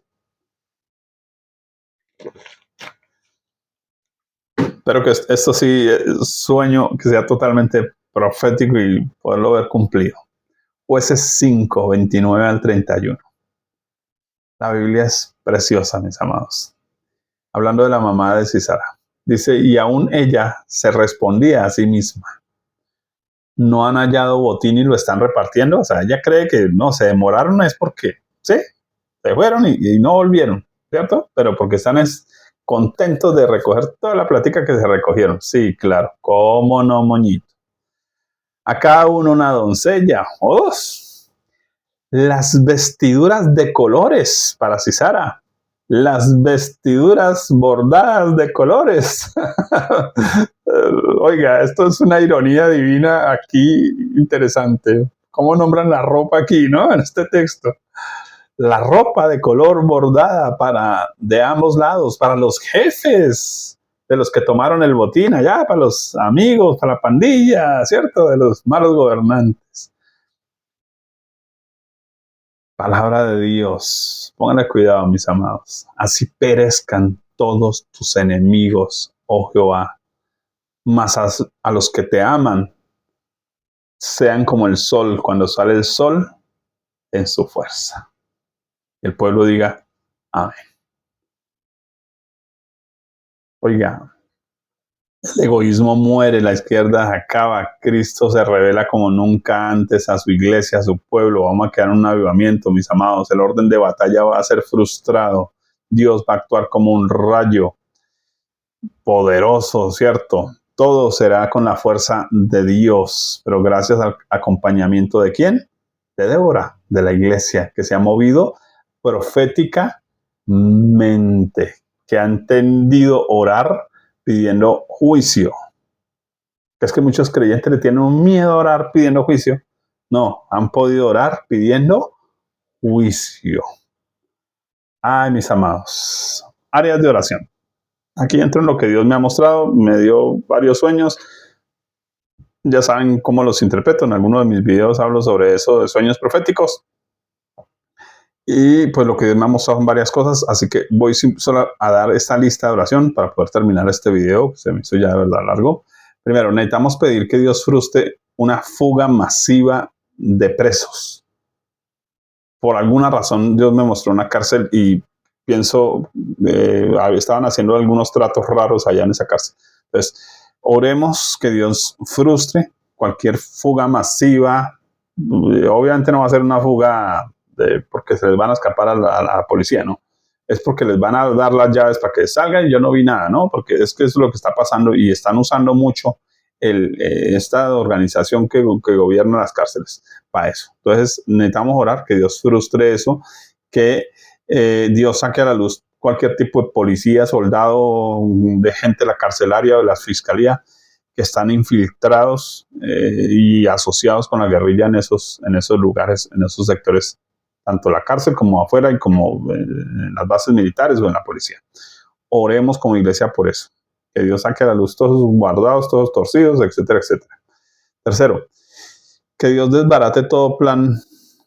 Pero que esto sí, sueño que sea totalmente profético y poderlo ver cumplido. Jueces 5, 29 al 31. La Biblia es preciosa, mis amados. Hablando de la mamá de Sisara. Dice, y aún ella se respondía a sí misma. No han hallado botín y lo están repartiendo. O sea, ella cree que no, se demoraron es porque, sí, se fueron y no volvieron, ¿cierto? Pero porque están contentos de recoger toda la plática que se recogieron. Sí, claro, cómo no, moñito. A cada uno una doncella o dos. Las vestiduras de colores para Sisara. Las vestiduras bordadas de colores. Oiga, esto es una ironía divina aquí interesante. ¿Cómo nombran la ropa aquí, no? En este texto. La ropa de color bordada de ambos lados, para los jefes de los que tomaron el botín allá, para los amigos, para la pandilla, ¿cierto? De los malos gobernantes. Palabra de Dios. Pónganle cuidado, mis amados. Así perezcan todos tus enemigos, oh Jehová. Mas a los que te aman, sean como el sol cuando sale el sol en su fuerza. El pueblo diga, amén. Oiga, el egoísmo muere, la izquierda acaba, Cristo se revela como nunca antes a su iglesia, a su pueblo. Vamos a quedar en un avivamiento, mis amados. El orden de batalla va a ser frustrado. Dios va a actuar como un rayo poderoso, ¿cierto? Todo será con la fuerza de Dios, pero gracias al acompañamiento de ¿quién? De Débora, de la iglesia, que se ha movido proféticamente, que ha entendido orar pidiendo juicio. Es que muchos creyentes le tienen un miedo a orar pidiendo juicio. No, han podido orar pidiendo juicio. Ay, mis amados. Áreas de oración. Aquí entro en lo que Dios me ha mostrado, me dio varios sueños. Ya saben cómo los interpreto. En alguno de mis videos hablo sobre eso de sueños proféticos. Y pues lo que Dios me ha mostrado son varias cosas, así que voy solo a dar esta lista de oración para poder terminar este video, que se me hizo ya de verdad largo. Primero, necesitamos pedir que Dios frustre una fuga masiva de presos. Por alguna razón, Dios me mostró una cárcel y pienso, estaban haciendo algunos tratos raros allá en esa cárcel. Entonces, oremos que Dios frustre cualquier fuga masiva. Obviamente no va a ser una fuga porque se les van a escapar a la policía, ¿no? Es porque les van a dar las llaves para que salgan y yo no vi nada, ¿no? Porque es que es lo que está pasando y están usando mucho esta organización que gobierna las cárceles para eso. Entonces necesitamos orar que Dios frustre eso, que Dios saque a la luz cualquier tipo de policía, soldado, de gente de la carcelaria o de la fiscalía que están infiltrados y asociados con la guerrilla en esos lugares, en esos sectores, tanto la cárcel como afuera y como en las bases militares o en la policía. Oremos como iglesia por eso. Que Dios saque a la luz todos sus guardados, todos torcidos, etcétera, etcétera. Tercero, que Dios desbarate todo plan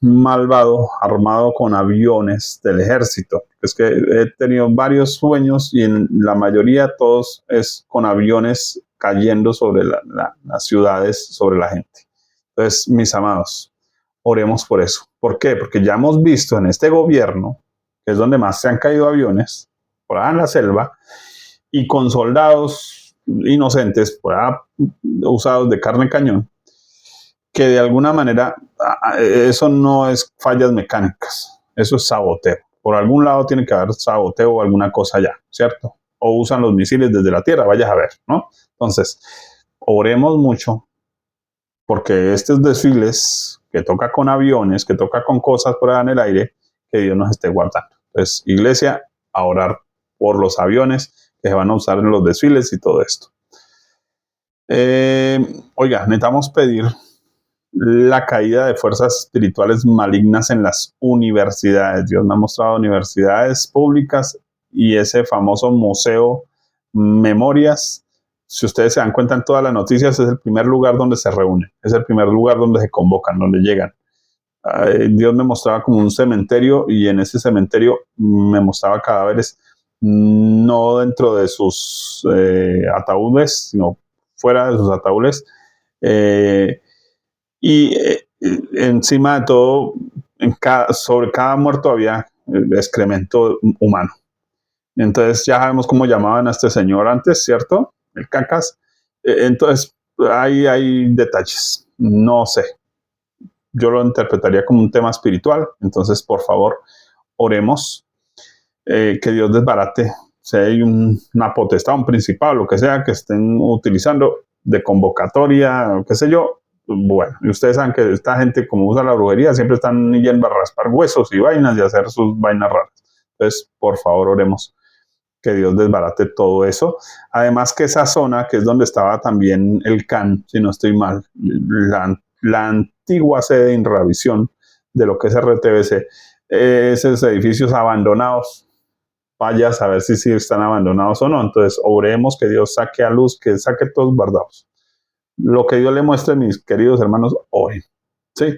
malvado armado con aviones del ejército. Es que he tenido varios sueños y en la mayoría todos es con aviones cayendo sobre las ciudades, sobre la gente. Entonces, mis amados, oremos por eso. ¿Por qué? Porque ya hemos visto en este gobierno, que es donde más se han caído aviones, por allá en la selva, y con soldados inocentes, por allá usados de carne cañón, que de alguna manera eso no es fallas mecánicas, eso es saboteo. Por algún lado tiene que haber saboteo o alguna cosa allá, ¿cierto? O usan los misiles desde la tierra, vayas a ver, ¿no? Entonces, oremos mucho porque estos desfiles que toca con aviones, que toca con cosas por allá en el aire, que Dios nos esté guardando. Entonces, iglesia, a orar por los aviones que se van a usar en los desfiles y todo esto. Oiga, necesitamos pedir la caída de fuerzas espirituales malignas en las universidades. Dios me ha mostrado universidades públicas y ese famoso museo Memorias. Si ustedes se dan cuenta en todas las noticias, es el primer lugar donde se reúnen, es el primer lugar donde se convocan, donde llegan. Dios me mostraba como un cementerio y en ese cementerio me mostraba cadáveres, no dentro de sus ataúdes, sino fuera de sus ataúdes. Y encima de todo, sobre cada muerto había excremento humano. Entonces ya sabemos cómo llamaban a este señor antes, ¿cierto? El cacas. Entonces hay detalles. No sé. Yo lo interpretaría como un tema espiritual. Entonces, por favor, oremos que Dios desbarate. Si hay una potestad, un principal, lo que sea que estén utilizando de convocatoria, qué sé yo. Bueno, y ustedes saben que esta gente, como usa la brujería, siempre están yendo a raspar huesos y vainas y hacer sus vainas raras. Entonces, por favor, oremos que Dios desbarate todo eso. Además que esa zona, que es donde estaba también el CAN, si no estoy mal, la antigua sede de Inravisión de lo que es RTBC, esos edificios abandonados, vaya a saber si están abandonados o no. Entonces, oremos que Dios saque a luz, que saque todos guardados. Lo que Dios le muestre, mis queridos hermanos, oren. Sí,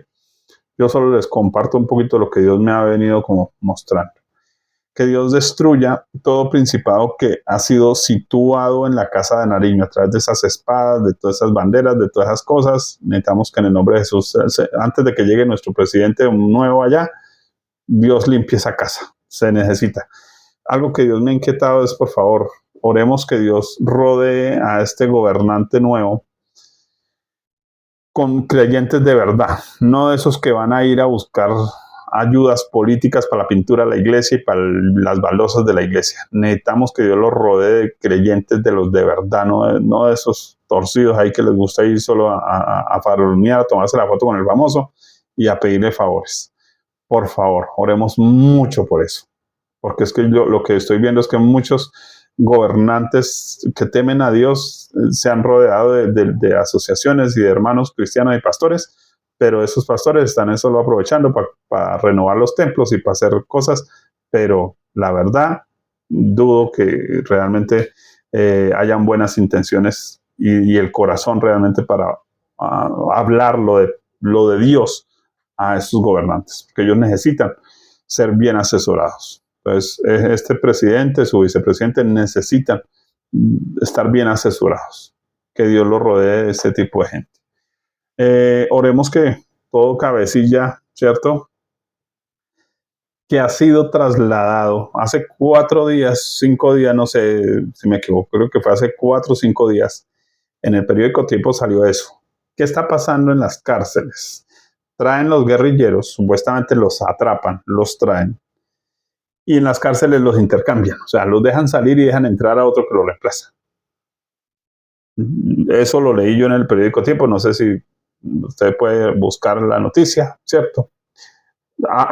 yo solo les comparto un poquito lo que Dios me ha venido como mostrando. Que Dios destruya todo principado que ha sido situado en la casa de Nariño a través de esas espadas, de todas esas banderas, de todas esas cosas. Necesitamos que en el nombre de Jesús, antes de que llegue nuestro presidente nuevo allá, Dios limpie esa casa. Se necesita. Algo que Dios me ha inquietado es, por favor, oremos que Dios rodee a este gobernante nuevo con creyentes de verdad, no de esos que van a ir a buscar ayudas políticas para la pintura de la iglesia y para las baldosas de la iglesia. Necesitamos que Dios los rodee de creyentes de los de verdad, no de esos torcidos ahí que les gusta ir solo a faronear, a tomarse la foto con el famoso y a pedirle favores. Por favor, oremos mucho por eso, porque es que lo que estoy viendo es que muchos gobernantes que temen a Dios se han rodeado de asociaciones y de hermanos cristianos y pastores pero esos pastores están solo aprovechando para renovar los templos y para hacer cosas, pero la verdad, dudo que realmente hayan buenas intenciones y el corazón realmente para hablar lo de Dios a esos gobernantes, porque ellos necesitan ser bien asesorados. Entonces, este presidente, su vicepresidente necesitan estar bien asesorados, que Dios los rodee de este tipo de gente. Oremos que todo cabecilla, ¿cierto? Que ha sido trasladado hace 4 días, 5 días, no sé si me equivoco, creo que fue hace 4 o 5 días. En el periódico Tiempo salió eso. ¿Qué está pasando en las cárceles? Traen los guerrilleros, supuestamente los atrapan, los traen, y en las cárceles los intercambian, o sea, los dejan salir y dejan entrar a otro que lo reemplaza. Eso lo leí yo en el periódico Tiempo, no sé si usted puede buscar la noticia, ¿cierto?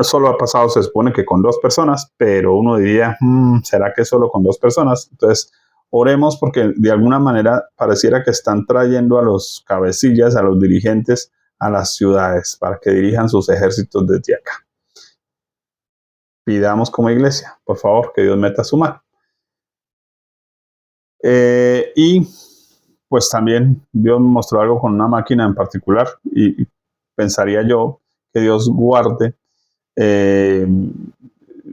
Solo ha pasado, se supone que con 2 personas, pero uno diría, ¿será que solo con 2 personas? Entonces, oremos porque de alguna manera pareciera que están trayendo a los cabecillas, a los dirigentes, a las ciudades para que dirijan sus ejércitos desde acá. Pidamos como iglesia, por favor, que Dios meta su mano. Y pues también Dios me mostró algo con una máquina en particular y pensaría yo que Dios guarde eh,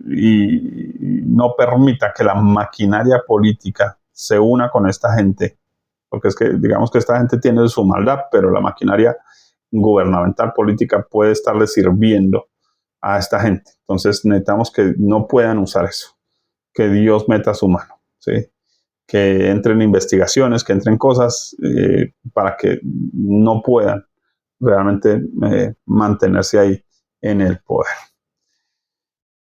y no permita que la maquinaria política se una con esta gente, porque es que digamos que esta gente tiene su maldad, pero la maquinaria gubernamental política puede estarle sirviendo a esta gente. Entonces necesitamos que no puedan usar eso, que Dios meta su mano, ¿sí? Que entren investigaciones, que entren cosas para que no puedan realmente mantenerse ahí en el poder.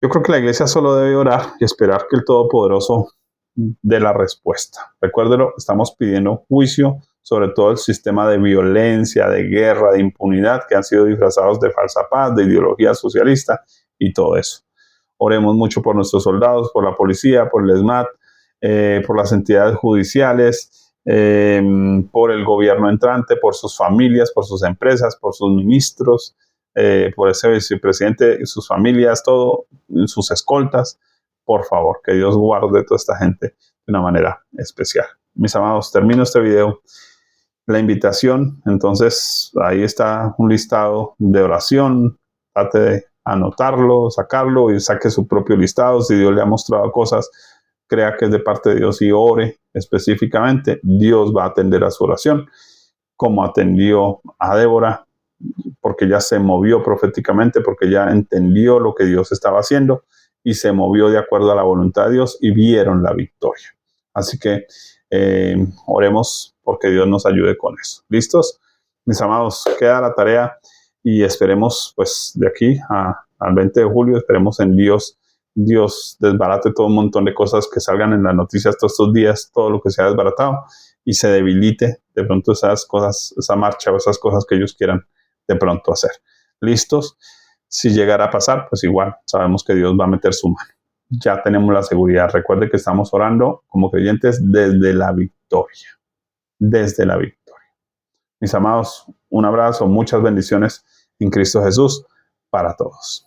Yo creo que la iglesia solo debe orar y esperar que el Todopoderoso dé la respuesta. Recuérdelo, estamos pidiendo juicio sobre todo el sistema de violencia, de guerra, de impunidad que han sido disfrazados de falsa paz, de ideología socialista y todo eso. Oremos mucho por nuestros soldados, por la policía, por el ESMAD, por las entidades judiciales, por el gobierno entrante, por sus familias, por sus empresas, por sus ministros, por ese vicepresidente, sus familias, todo, sus escoltas. Por favor, que Dios guarde a toda esta gente de una manera especial. Mis amados, termino este video. La invitación, entonces ahí está un listado de oración. Trate de anotarlo, sacarlo y saque su propio listado. Si Dios le ha mostrado cosas, crea que es de parte de Dios y ore específicamente. Dios va a atender a su oración, como atendió a Débora, porque ya se movió proféticamente, porque ya entendió lo que Dios estaba haciendo y se movió de acuerdo a la voluntad de Dios y vieron la victoria. Así que oremos porque Dios nos ayude con eso. ¿Listos? Mis amados, queda la tarea y esperemos pues de aquí al 20 de julio, esperemos en Dios. Dios desbarate todo un montón de cosas que salgan en las noticias todos estos días, todo lo que se ha desbaratado y se debilite de pronto esas cosas, esa marcha o esas cosas que ellos quieran de pronto hacer. ¿Listos? Si llegara a pasar, pues igual sabemos que Dios va a meter su mano. Ya tenemos la seguridad. Recuerde que estamos orando como creyentes desde la victoria. Desde la victoria. Mis amados, un abrazo, muchas bendiciones en Cristo Jesús para todos.